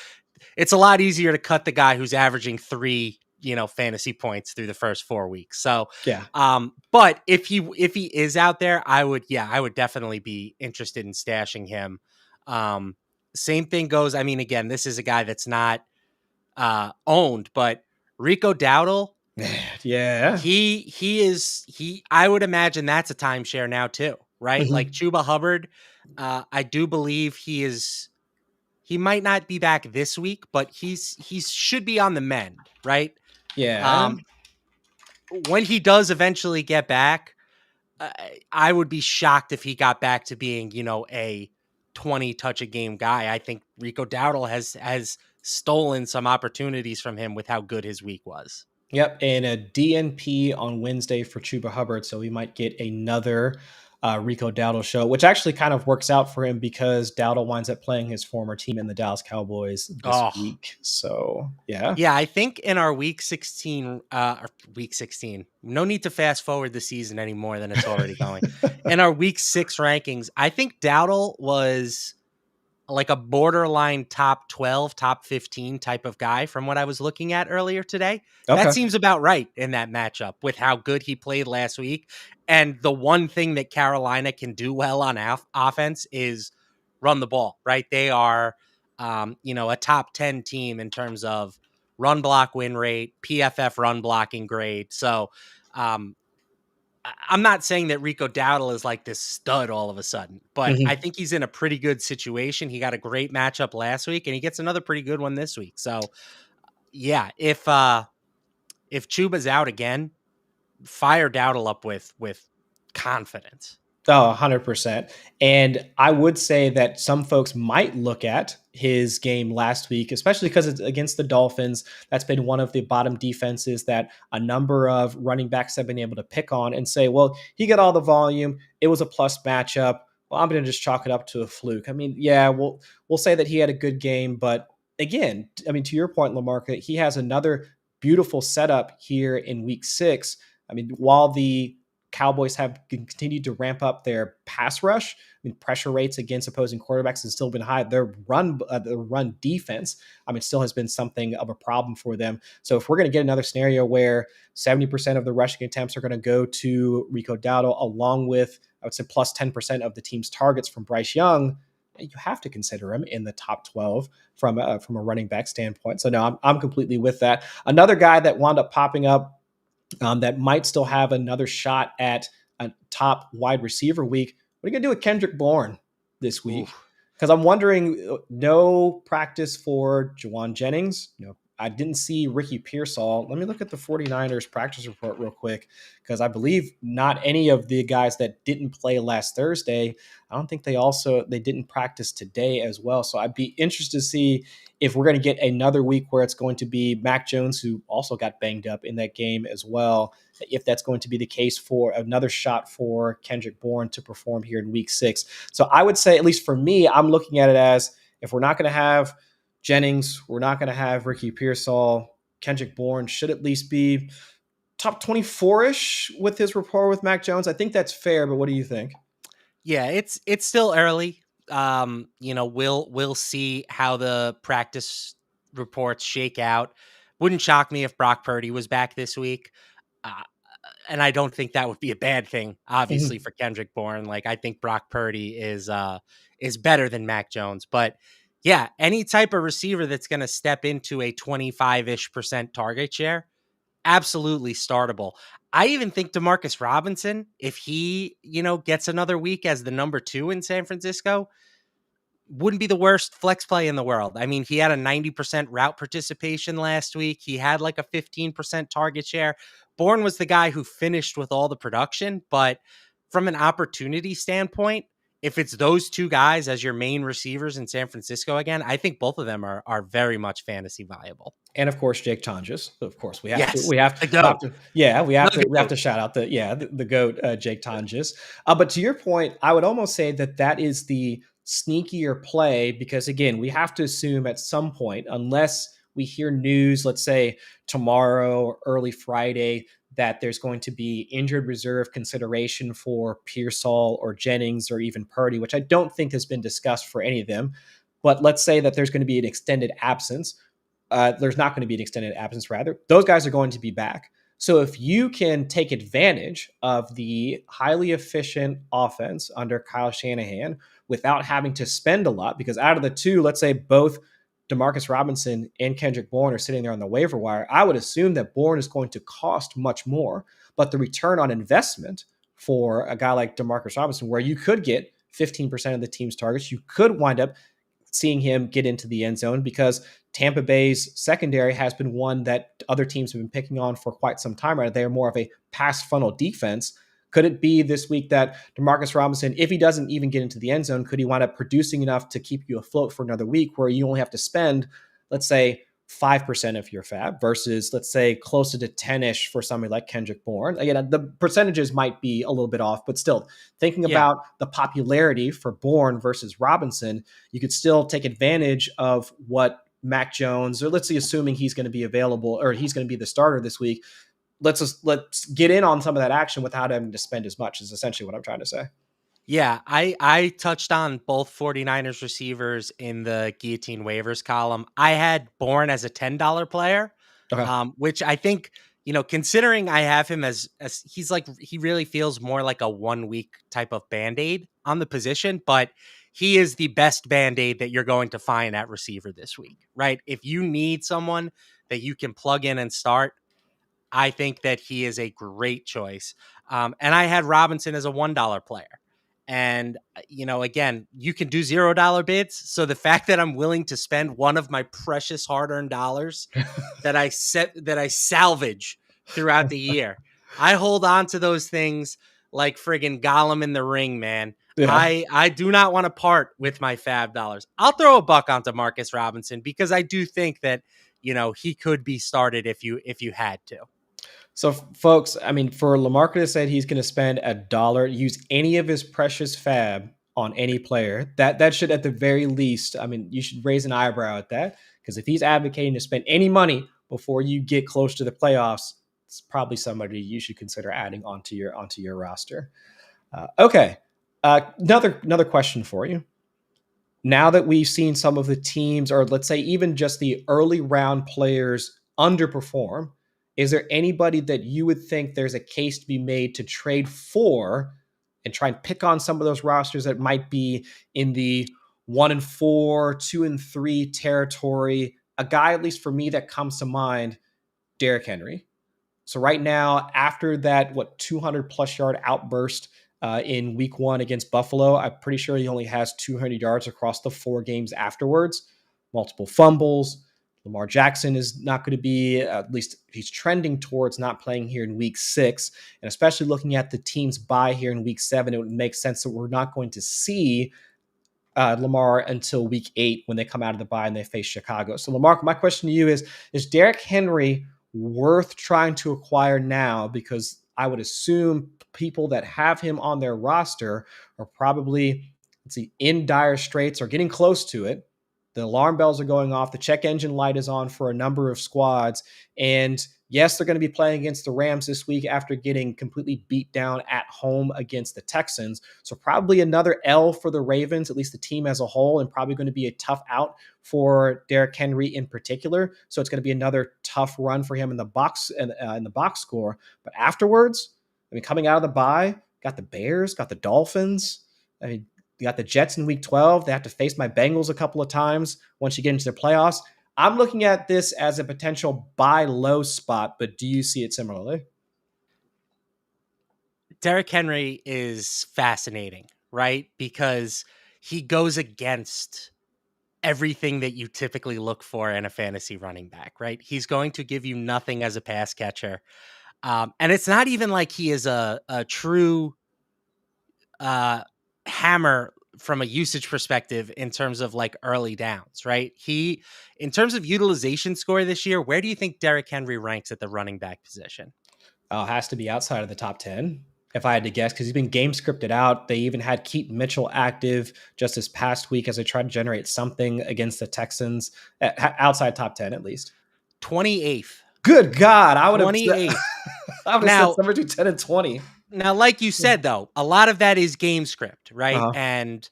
a lot easier to cut the guy who's averaging 3, fantasy points through the first 4 weeks. So,
yeah.
but if he is out there, I would definitely be interested in stashing him. Um, Same thing goes. I mean, again, this is a guy that's not owned, but Rico Dowdle,
Yeah.
he I would imagine that's a timeshare now too, right? Like
Mhm.
Chuba Hubbard, I do believe he might not be back this week, but he should be on the mend, right?
Yeah.
Um, when he does eventually get back, I would be shocked if he got back to being, a 20 touch a game guy. I think Rico Dowdle has stolen some opportunities from him with how good his week was.
Yep, and a DNP on Wednesday for Chuba Hubbard, so we might get another Rico Dowdle show, which actually kind of works out for him because Dowdle winds up playing his former team in the Dallas Cowboys this
Oh,
week. So yeah,
yeah, I think in our week 16, no need to fast forward the season any more than it's already going. In our week 6 rankings, I think Dowdle was like a borderline top 12, top 15 type of guy from what I was looking at earlier today. That
okay,
seems about right in that matchup with how good he played last week. And the one thing that Carolina can do well on offense is run the ball, right? They are, a top 10 team in terms of run block win rate, PFF run blocking grade. So, um, I'm not saying that Rico Dowdle is like this stud all of a sudden, but I
hmm,
think he's in a pretty good situation. He got a great matchup last week and he gets another pretty good one this week. So yeah, if Chuba's out again, fire Dowdle up with confidence.
oh, 100%. And I would say that some folks might look at his game last week, especially because it's against the Dolphins. That's been one of the bottom defenses that a number of running backs have been able to pick on and say, well, he got all the volume. It was a plus matchup. Well, I'm going to just chalk it up to a fluke. I mean, yeah, we'll say that he had a good game, but again, I mean, to your point, Lamarca, he has another beautiful setup here in week 6. I mean, while the Cowboys have continued to ramp up their pass rush. I mean, pressure rates against opposing quarterbacks has still been high. The run defense, I mean, still has been something of a problem for them. So if we're going to get another scenario where 70% of the rushing attempts are going to go to Rico Dowdle, along with I would say plus 10% of the team's targets from Bryce Young, you have to consider him in the top 12 from a running back standpoint. So no, I'm completely with that. Another guy that wound up popping up that might still have another shot at a top wide receiver week. What are you going to do with Kendrick Bourne this
Ooh.
week? Because I'm wondering, no practice for Juwan Jennings. I didn't see Ricky Pearsall. Let me look at the 49ers practice report real quick because I believe not any of the guys that didn't play last Thursday. I don't think they didn't practice today as well. So I'd be interested to see if we're going to get another week where it's going to be Mac Jones, who also got banged up in that game as well, if that's going to be the case for another shot for Kendrick Bourne to perform here in week 6. So I would say, at least for me, I'm looking at it as if we're not going to have Jennings, we're not going to have Ricky Pearsall, Kendrick Bourne should at least be top 24-ish with his rapport with Mac Jones. I think that's fair, but what do you think?
Yeah, it's still early. We'll see how the practice reports shake out. Wouldn't shock me if Brock Purdy was back this week. Uh, and I don't think that would be a bad thing, obviously,
Mhm.
for Kendrick Bourne. Like I think Brock Purdy is better than Mac Jones. But yeah, any type of receiver that's gonna step into a 25-ish% target share, absolutely startable. I even think Demarcus Robinson, if he, gets another week as the number 2 in San Francisco, wouldn't be the worst flex play in the world. I mean, he had a 90% route participation last week. He had like a 15% target share. Bourne was the guy who finished with all the production, but from an opportunity standpoint, if it's those two guys as your main receivers in San Francisco again, I think both of them are very much fantasy viable.
And of course, Jake Tonjes. Of course,
Yes, the GOAT. The
we have
GOAT.
to shout out the goat Jake Tonjes. But to your point, I would almost say that is the sneakier play because again, we have to assume at some point, unless we hear news, let's say tomorrow or early Friday, that there's going to be injured reserve consideration for Pearsall or Jennings or even Purdy, which I don't think has been discussed for any of them. But let's say that there's going to be an extended absence. There's not going to be an extended absence, rather. Those guys are going to be back. So if you can take advantage of the highly efficient offense under Kyle Shanahan without having to spend a lot, because out of the two, let's say both Demarcus Robinson and Kendrick Bourne are sitting there on the waiver wire, I would assume that Bourne is going to cost much more. But the return on investment for a guy like Demarcus Robinson, where you could get 15% of the team's targets, you could wind up seeing him get into the end zone because Tampa Bay's secondary has been one that other teams have been picking on for quite some time. Right, they are more of a pass funnel defense. Could it be this week that Demarcus Robinson, if he doesn't even get into the end zone, could he wind up producing enough to keep you afloat for another week where you only have to spend, let's say, 5% of your fab versus, let's say, closer to 10-ish for somebody like Kendrick Bourne. Again, the percentages might be a little bit off, but still, thinking about the popularity for Bourne versus Robinson, you could still take advantage of what Mac Jones, or let's say assuming he's going to be available or he's going to be the starter this week, let's get in on some of that action without having to spend as much is essentially what I'm trying to say.
Yeah, I touched on both 49ers receivers in the Guillotine Waivers column. I had Bourne as a $10 player,
Okay.
which I think, considering I have him as he's like, he really feels more like a 1 week type of Band-Aid on the position, but he is the best Band-Aid that you're going to find at receiver this week, right? If you need someone that you can plug in and start, I think that he is a great choice. And I had Robinson as a $1 player. And, again, you can do $0 bids. So the fact that I'm willing to spend one of my precious hard earned dollars that I salvage throughout the year, I hold on to those things like friggin' Gollum in the ring, man.
Yeah.
I do not want to part with my fab dollars. I'll throw a buck onto Marcus Robinson because I do think that, he could be started if you had to.
So, folks, I mean, for Lamarcus to say he's going to spend $1, use any of his precious fab on any player, that should at the very least, I mean, you should raise an eyebrow at that because if he's advocating to spend any money before you get close to the playoffs, it's probably somebody you should consider adding onto your roster. Okay, another question for you. Now that we've seen some of the teams, or let's say even just the early round players underperform, is there anybody that you would think there's a case to be made to trade for and try and pick on some of those rosters that might be in the 1-4, 2-3 territory? A guy, at least for me, that comes to mind, Derrick Henry. So right now, after that, 200 plus yard outburst in week 1 against Buffalo, I'm pretty sure he only has 200 yards across the 4 games afterwards. Multiple fumbles. Lamar Jackson is not going to be, at least he's trending towards not playing here in week 6. And especially looking at the team's bye here in week 7, it would make sense that we're not going to see Lamar until week 8 when they come out of the bye and they face Chicago. So Lamar, my question to you is Derrick Henry worth trying to acquire now? Because I would assume people that have him on their roster are probably, in dire straits or getting close to it. The alarm bells are going off. The check engine light is on for a number of squads. And yes, they're going to be playing against the Rams this week after getting completely beat down at home against the Texans. So probably another L for the Ravens, at least the team as a whole, and probably going to be a tough out for Derrick Henry in particular. So it's going to be another tough run for him in the box score. But afterwards, I mean, coming out of the bye, got the Bears, got the Dolphins. I mean, you got the Jets in week 12. They have to face my Bengals a couple of times once you get into the playoffs. I'm looking at this as a potential buy low spot, but do you see it similarly?
Derrick Henry is fascinating, right? Because he goes against everything that you typically look for in a fantasy running back, right? He's going to give you nothing as a pass catcher. And it's not even like he is a true hammer from a usage perspective in terms of like early downs, right? In terms of utilization score this year, where do you think Derrick Henry ranks at the running back position?
Oh, it has to be outside of the top 10, if I had to guess, because he's been game scripted out. They even had Keaton Mitchell active just this past week as they tried to generate something against the Texans, outside top 10 at least.
28th.
Good God, I would have said,
28th.
I would have said somewhere between 10 and 20.
Now, like you said, though, a lot of that is game script, right?
Uh-huh.
And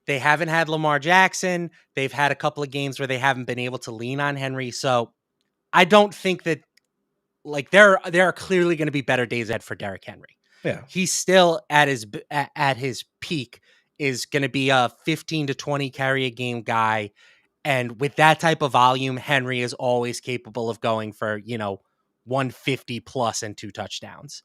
they haven't had Lamar Jackson. They've had a couple of games where they haven't been able to lean on Henry. So I don't think that, like, there are clearly going to be better days ahead for Derrick Henry.
Yeah.
He's still at his peak is going to be a 15 to 20 carry a game guy. And with that type of volume, Henry is always capable of going for, 150 plus and 2 touchdowns.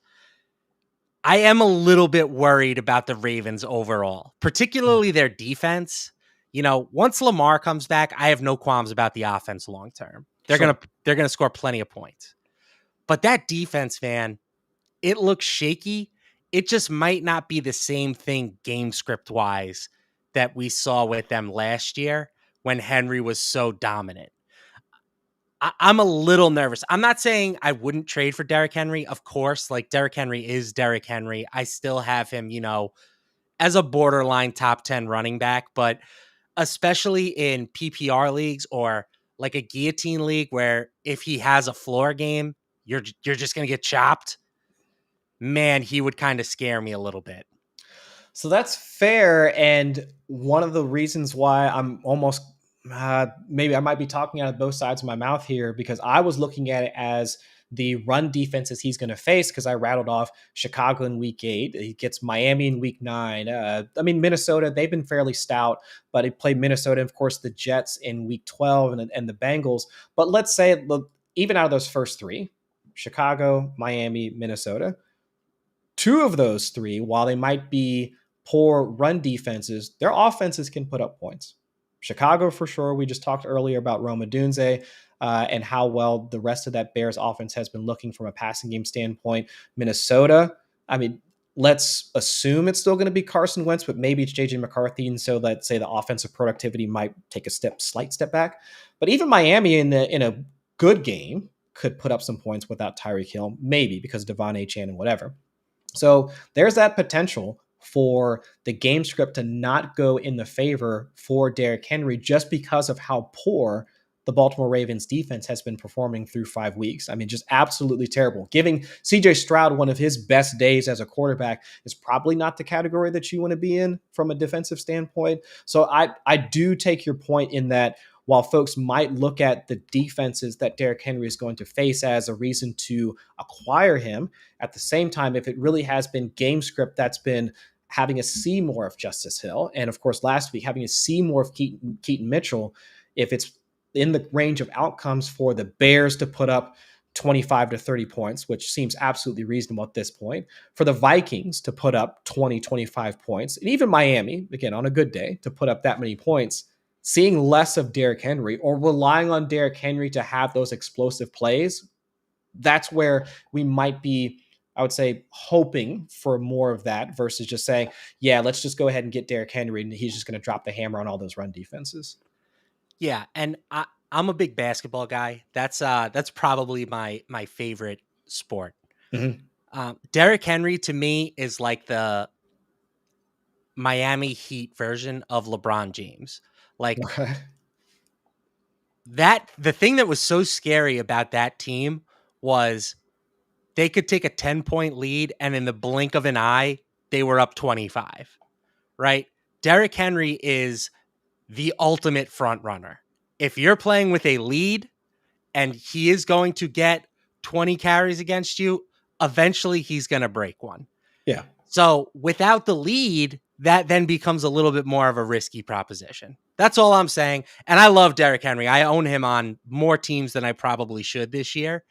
I am a little bit worried about the Ravens overall, particularly their defense. Once Lamar comes back, I have no qualms about the offense long term. They're gonna score plenty of points. But that defense, man, it looks shaky. It just might not be the same thing game script wise that we saw with them last year when Henry was so dominant. I'm a little nervous. I'm not saying I wouldn't trade for Derrick Henry. Of course, like Derrick Henry is Derrick Henry. I still have him, as a borderline top 10 running back, but especially in PPR leagues or like a Guillotine League where if he has a floor game, you're just going to get chopped. Man, he would kind of scare me a little bit.
So that's fair. And one of the reasons why I'm almost maybe I might be talking out of both sides of my mouth here, because I was looking at it as the run defenses he's going to face, because I rattled off Chicago in week 8. He gets Miami in week 9. Minnesota, they've been fairly stout, but he played Minnesota, and of course, the Jets in week 12 and the Bengals. But let's say, look, even out of those first 3, Chicago, Miami, Minnesota, 2 of those 3, while they might be poor run defenses, their offenses can put up points. Chicago, for sure. We just talked earlier about Rome Odunze and how well the rest of that Bears offense has been looking from a passing game standpoint. Minnesota, let's assume it's still going to be Carson Wentz, but maybe it's JJ McCarthy. And so let's say the offensive productivity might take a slight step back. But even Miami in a good game could put up some points without Tyreek Hill, maybe because of Devon Achane and whatever. So there's that potential for the game script to not go in the favor for Derrick Henry just because of how poor the Baltimore Ravens defense has been performing through 5 weeks. Just absolutely terrible. Giving CJ Stroud one of his best days as a quarterback is probably not the category that you want to be in from a defensive standpoint. So I do take your point in that while folks might look at the defenses that Derrick Henry is going to face as a reason to acquire him, at the same time, if it really has been game script that's been having us see more of Justice Hill, and of course last week having us see more of Keaton Mitchell, if it's in the range of outcomes for the Bears to put up 25 to 30 points, which seems absolutely reasonable at this point, for the Vikings to put up 20, 25 points, and even Miami, again, on a good day, to put up that many points, seeing less of Derrick Henry or relying on Derrick Henry to have those explosive plays, that's where we might be, I would say, hoping for more of that versus just saying, yeah, let's just go ahead and get Derrick Henry and he's just going to drop the hammer on all those run defenses.
Yeah, and I'm a big basketball guy. That's probably my favorite sport.
Mm-hmm.
Derrick Henry to me is like the Miami Heat version of LeBron James. Like that, the thing that was so scary about that team was they could take a 10-point lead and in the blink of an eye, they were up 25, right? Derrick Henry is the ultimate front runner. If you're playing with a lead and he is going to get 20 carries against you, eventually he's going to break one.
Yeah.
So without the lead, that then becomes a little bit more of a risky proposition. That's all I'm saying. And I love Derrick Henry. I own him on more teams than I probably should this year.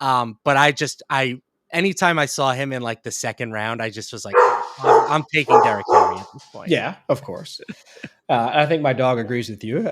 But anytime I saw him in like the second round, I just was like, I'm taking Derrick Henry at this point.
Yeah, of course. I think my dog agrees with you.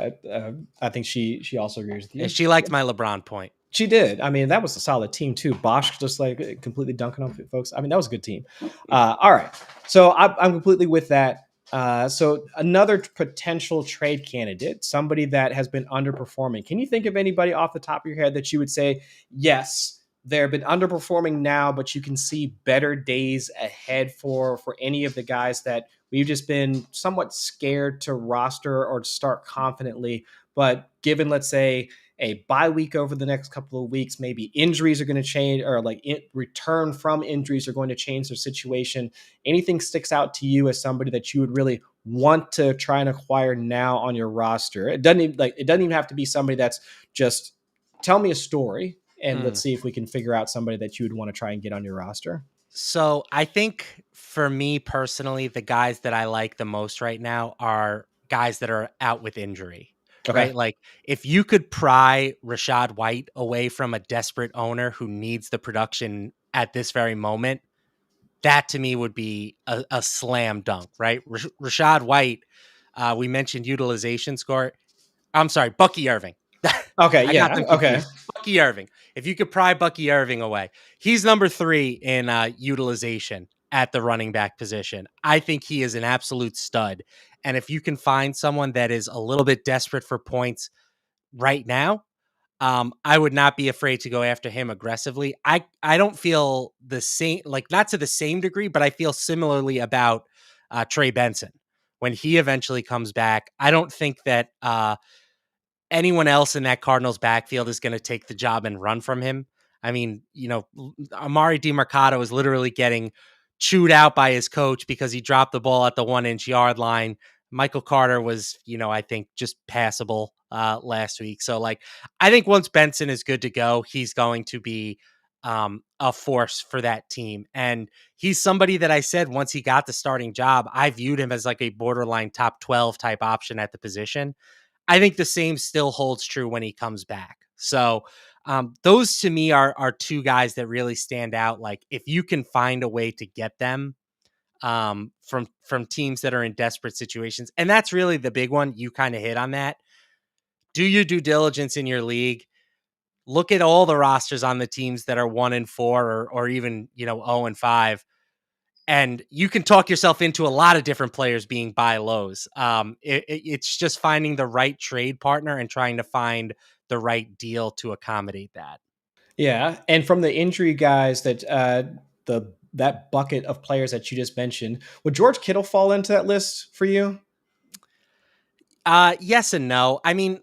I think she also agrees with you.
And she liked my LeBron point.
She did. That was a solid team too. Bosch just like completely dunking on folks. That was a good team. All right. So I'm completely with that. So another potential trade candidate, somebody that has been underperforming. Can you think of anybody off the top of your head that you would say, yes, they've been underperforming now, but you can see better days ahead for any of the guys that we've just been somewhat scared to roster or to start confidently. But given, let's say, a bye week over the next couple of weeks, maybe injuries are going to change, or like return from injuries are going to change their situation. Anything sticks out to you as somebody that you would really want to try and acquire now on your roster? It doesn't even have to be somebody that's just tell me a story and let's
Mm.
see if we can figure out somebody that you would want to try and get on your roster.
So I think for me personally, the guys that I like the most right now are guys that are out with injury,
Okay.
right? Like if you could pry Rashad White away from a desperate owner who needs the production at this very moment, that to me would be a slam dunk, right? Rashad White, we mentioned utilization score. I'm sorry, Bucky Irving.
Okay.
I got
Yeah.
them
Okay.
confused. Bucky Irving. If you could pry Bucky Irving away, he's number 3 in utilization at the running back position. I think he is an absolute stud. And if you can find someone that is a little bit desperate for points right now, I would not be afraid to go after him aggressively. I don't feel the same, like not to the same degree, but I feel similarly about Trey Benson when he eventually comes back. I don't think that anyone else in that Cardinals backfield is going to take the job and run from him. I mean, Amari DeMarcado is literally getting chewed out by his coach because he dropped the ball at the 1-inch yard line. Michael Carter was, I think just passable last week. So like, I think once Benson is good to go, he's going to be a force for that team. And he's somebody that I said once he got the starting job, I viewed him as like a borderline top 12 type option at the position. I think the same still holds true when he comes back. So those to me are two guys that really stand out. Like if you can find a way to get them from teams that are in desperate situations, and that's really the big one. You kind of hit on that. Do your due diligence in your league. Look at all the rosters on the teams that are 1-4 or even 0-5, and you can talk yourself into a lot of different players being buy lows. It's just finding the right trade partner and trying to find the right deal to accommodate that.
Yeah. And from the injury guys that bucket of players that you just mentioned, would George Kittle fall into that list for you?
Yes and no. I mean,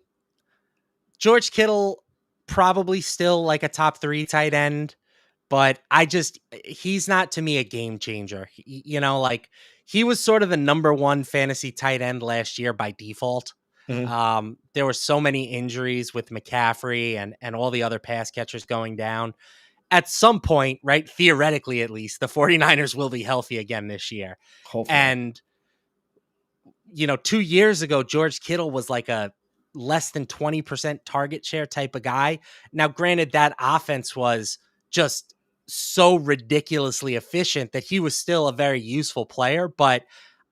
George Kittle probably still like a top 3 tight end, but he's not to me a game changer. Like he was sort of the number 1 fantasy tight end last year by default.
Mhm.
There were so many injuries with McCaffrey and all the other pass catchers going down. At some point, right, theoretically at least, the 49ers will be healthy again this year.
Hopefully.
And 2 years ago, George Kittle was like a less than 20% target share type of guy. Now, granted, that offense was just so ridiculously efficient that he was still a very useful player, but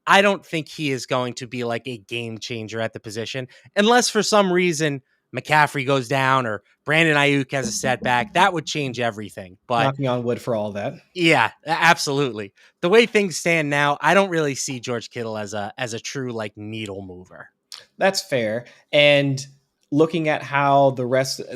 I don't think he is going to be like a game changer at the position unless for some reason McCaffrey goes down or Brandon Ayuk has a setback. That would change everything. But
Knocking on wood for all that.
yeah, absolutely. The way things stand now, I don't really see George Kittle as a true like needle mover.
That's fair. And looking at how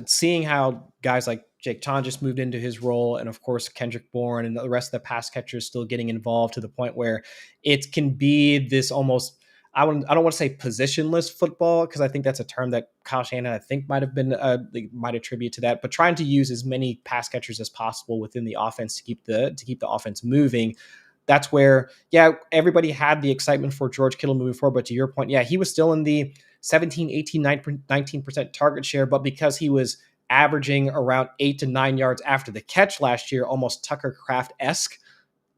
seeing how guys like Jake Tom just moved into his role, and of course Kendrick Bourne and the rest of the pass catchers still getting involved to the point where it can be this almost. I don't want to say positionless football because I think that's a term that Kyle Shanahan I think might have been might attribute to that, but trying to use as many pass catchers as possible within the offense to keep the offense moving. That's where, yeah, everybody had the excitement for George Kittle moving forward. But to your point, yeah, he was still in the 17, 18, 19% target share. But because he was averaging around 8 to 9 yards after the catch last year, almost Tucker Craft-esque,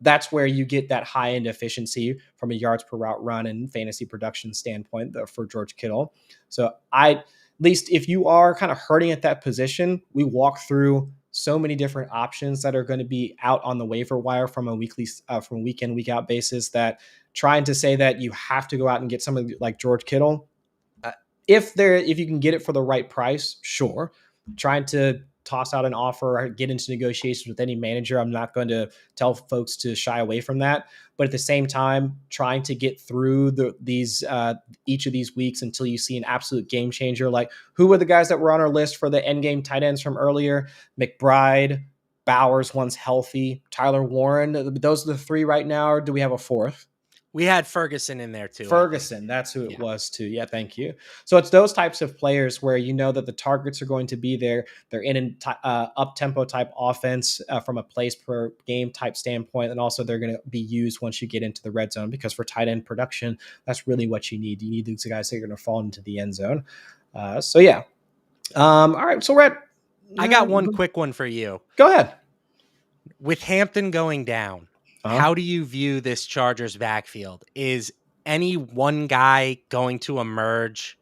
that's where you get that high end efficiency from a yards per route run and fantasy production standpoint for George Kittle. So at least if you are kind of hurting at that position, we walk through so many different options that are going to be out on the waiver wire from a week in, week out basis, that trying to say that you have to go out and get somebody like George Kittle, if you can get it for the right price, sure. Trying to toss out an offer or get into negotiations with any manager. I'm not going to tell folks to shy away from that. But at the same time, trying to get through each of these weeks until you see an absolute game changer. Like, who were the guys that were on our list for the end game tight ends from earlier? McBride, Bowers once healthy, Tyler Warren. Those are the three right now, or do we have a fourth?
We had Ferguson in there too.
Ferguson, that's who it was too. Yeah, thank you. So it's those types of players where you know that the targets are going to be there. They're in an up-tempo type offense from a plays per game type standpoint, and also they're going to be used once you get into the red zone, because for tight end production, that's really what you need. You need these guys that are going to fall into the end zone. So yeah. All right, so we're at...
I got one quick one for you.
Go ahead.
With Hampton going down, how do you view this Chargers backfield? Is any one guy going to emerge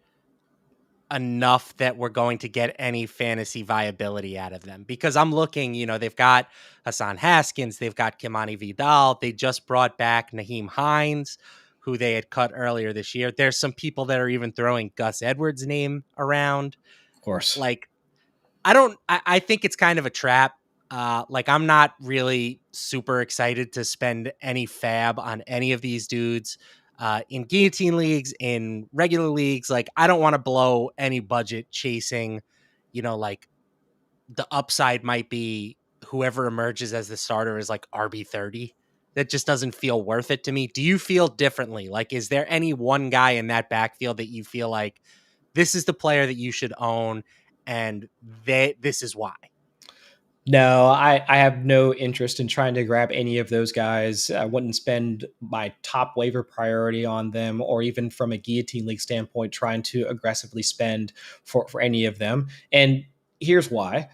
enough that we're going to get any fantasy viability out of them? Because I'm looking, they've got Hassan Haskins, they've got Kimani Vidal, they just brought back Naheem Hines, who they had cut earlier this year. There's some people that are even throwing Gus Edwards' name around.
Of course.
Like, I think it's kind of a trap. I'm not really super excited to spend any fab on any of these dudes in guillotine leagues, in regular leagues. Like, I don't want to blow any budget chasing, like the upside might be whoever emerges as the starter is like RB30. That just doesn't feel worth it to me. Do you feel differently? Like, is there any one guy in that backfield that you feel like this is the player that you should own, and this is why?
No, I have no interest in trying to grab any of those guys. I wouldn't spend my top waiver priority on them, or even from a guillotine league standpoint, trying to aggressively spend for any of them. And here's why.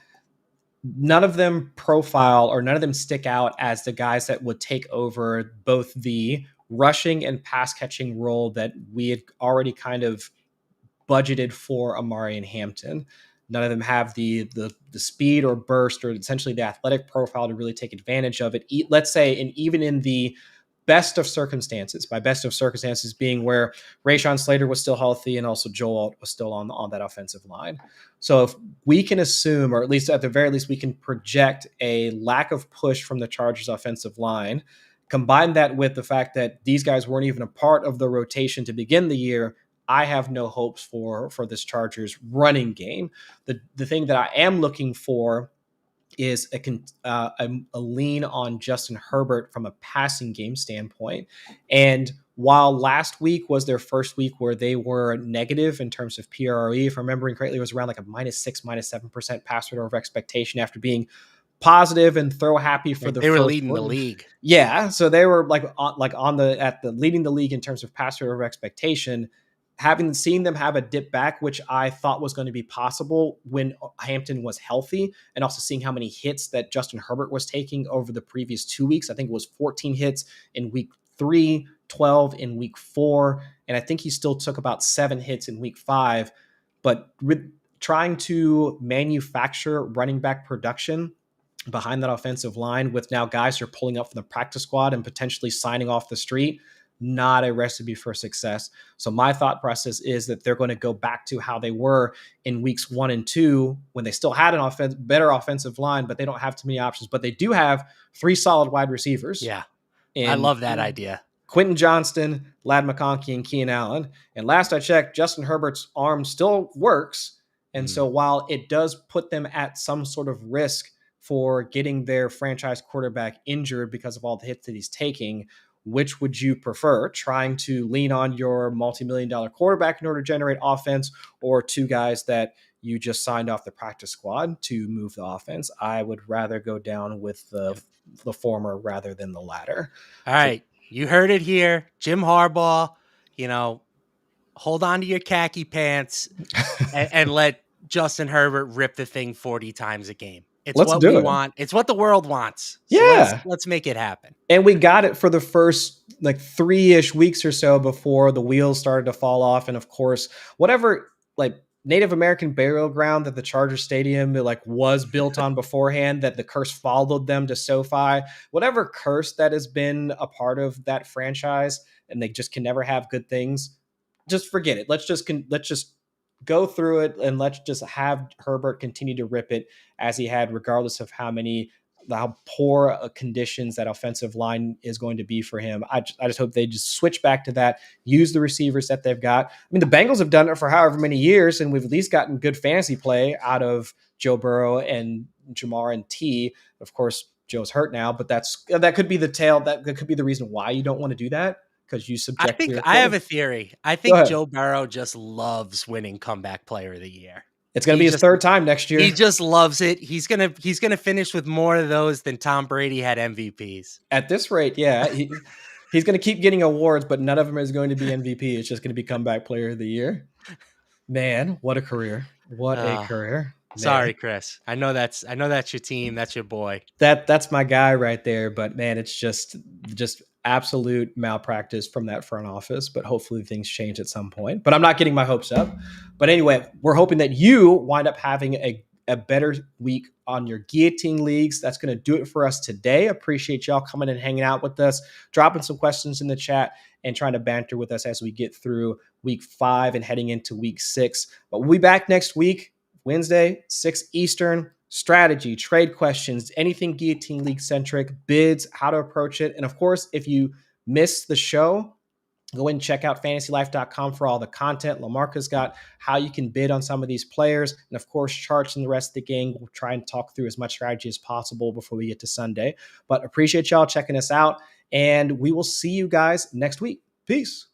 None of them profile, or none of them stick out as the guys that would take over both the rushing and pass catching role that we had already kind of budgeted for Amari and Hampton. None of them have the speed or burst, or essentially the athletic profile to really take advantage of it. Let's say, and even in the best of circumstances, by best of circumstances being where Rashawn Slater was still healthy and also Joel Alt was still on that offensive line. So if we can assume, or at least at the very least, we can project a lack of push from the Chargers offensive line, combine that with the fact that these guys weren't even a part of the rotation to begin the year, I have no hopes for this Chargers running game. The thing that I am looking for is a lean on Justin Herbert from a passing game standpoint. And while last week was their first week where they were negative in terms of PROE, if I'm remembering correctly, it was around like a -6, -7% passer over expectation after being positive and throw happy for the
they were leading the league.
Yeah, so they were leading the league in terms of passer over expectation. Having seen them have a dip back, which I thought was going to be possible when Hampton was healthy, and also seeing how many hits that Justin Herbert was taking over the previous 2 weeks. I think it was 14 hits in week 3, 12 in week 4, and I think he still took about 7 hits in week 5. But with trying to manufacture running back production behind that offensive line, with now guys who are pulling up from the practice squad and potentially signing off the street, not a recipe for success. So my thought process is that they're going to go back to how they were in weeks 1 and 2, when they still had an better offensive line, but they don't have too many options. But they do have 3 solid wide receivers.
Yeah, I love that idea.
Quentin Johnston, Ladd McConkey, and Keenan Allen. And last I checked, Justin Herbert's arm still works. And so while it does put them at some sort of risk for getting their franchise quarterback injured because of all the hits that he's taking, which would you prefer? Trying to lean on your multi-million-dollar quarterback in order to generate offense, or 2 guys that you just signed off the practice squad to move the offense? I would rather go down with the former rather than the latter.
All right. You heard it here. Jim Harbaugh, hold on to your khaki pants and let Justin Herbert rip the thing 40 times a game. It's what we want. It's what the world wants. So
yeah.
Let's make it happen.
And we got it for the first 3-ish weeks or so before the wheels started to fall off. And of course, whatever Native American burial ground that the Charger Stadium was built on beforehand, that the curse followed them to SoFi, whatever curse that has been a part of that franchise, and they just can never have good things, just forget it. Let's just go through it and let's just have Herbert continue to rip it as he had, regardless of how poor conditions that offensive line is going to be for him. I just hope they just switch back to that, use the receivers that they've got. I mean, the Bengals have done it for however many years, and we've at least gotten good fantasy play out of Joe Burrow and Jamar and T. Of course, Joe's hurt now, but that could be the tail. That could be the reason why you don't want to do that, because you
I
subject
think
your
I have
quarter.
a theory. I
Go
think
ahead.
Joe Burrow just loves winning comeback player of the year.
It's going to
He
be his
just
third time next
he
year.
just loves it. He's gonna finish with more of those than Tom Brady had MVPs.
At this rate, yeah, he's going to keep getting awards, but none of them is going to be MVP. It's just going to be comeback player of the year. Man, what a career! What a
Uh,
career, man.
Sorry, Chris. I know that's your team. That's your boy.
That's my guy right there. But man, it's just absolute malpractice from that front office. But hopefully things change at some point. But I'm not getting my hopes up. But anyway, we're hoping that you wind up having a better week on your Guillotine Leagues. That's going to do it for us today. Appreciate y'all coming and hanging out with us, dropping some questions in the chat, and trying to banter with us as we get through week 5 and heading into week 6. But we'll be back next week, Wednesday, 6 Eastern. Strategy, trade questions, anything Guillotine League centric, bids, how to approach it. And of course, if you miss the show, go and check out fantasylife.com for all the content. Lamarca's got how you can bid on some of these players. And of course, charts and the rest of the game. We'll try and talk through as much strategy as possible before we get to Sunday. But appreciate y'all checking us out. And we will see you guys next week. Peace.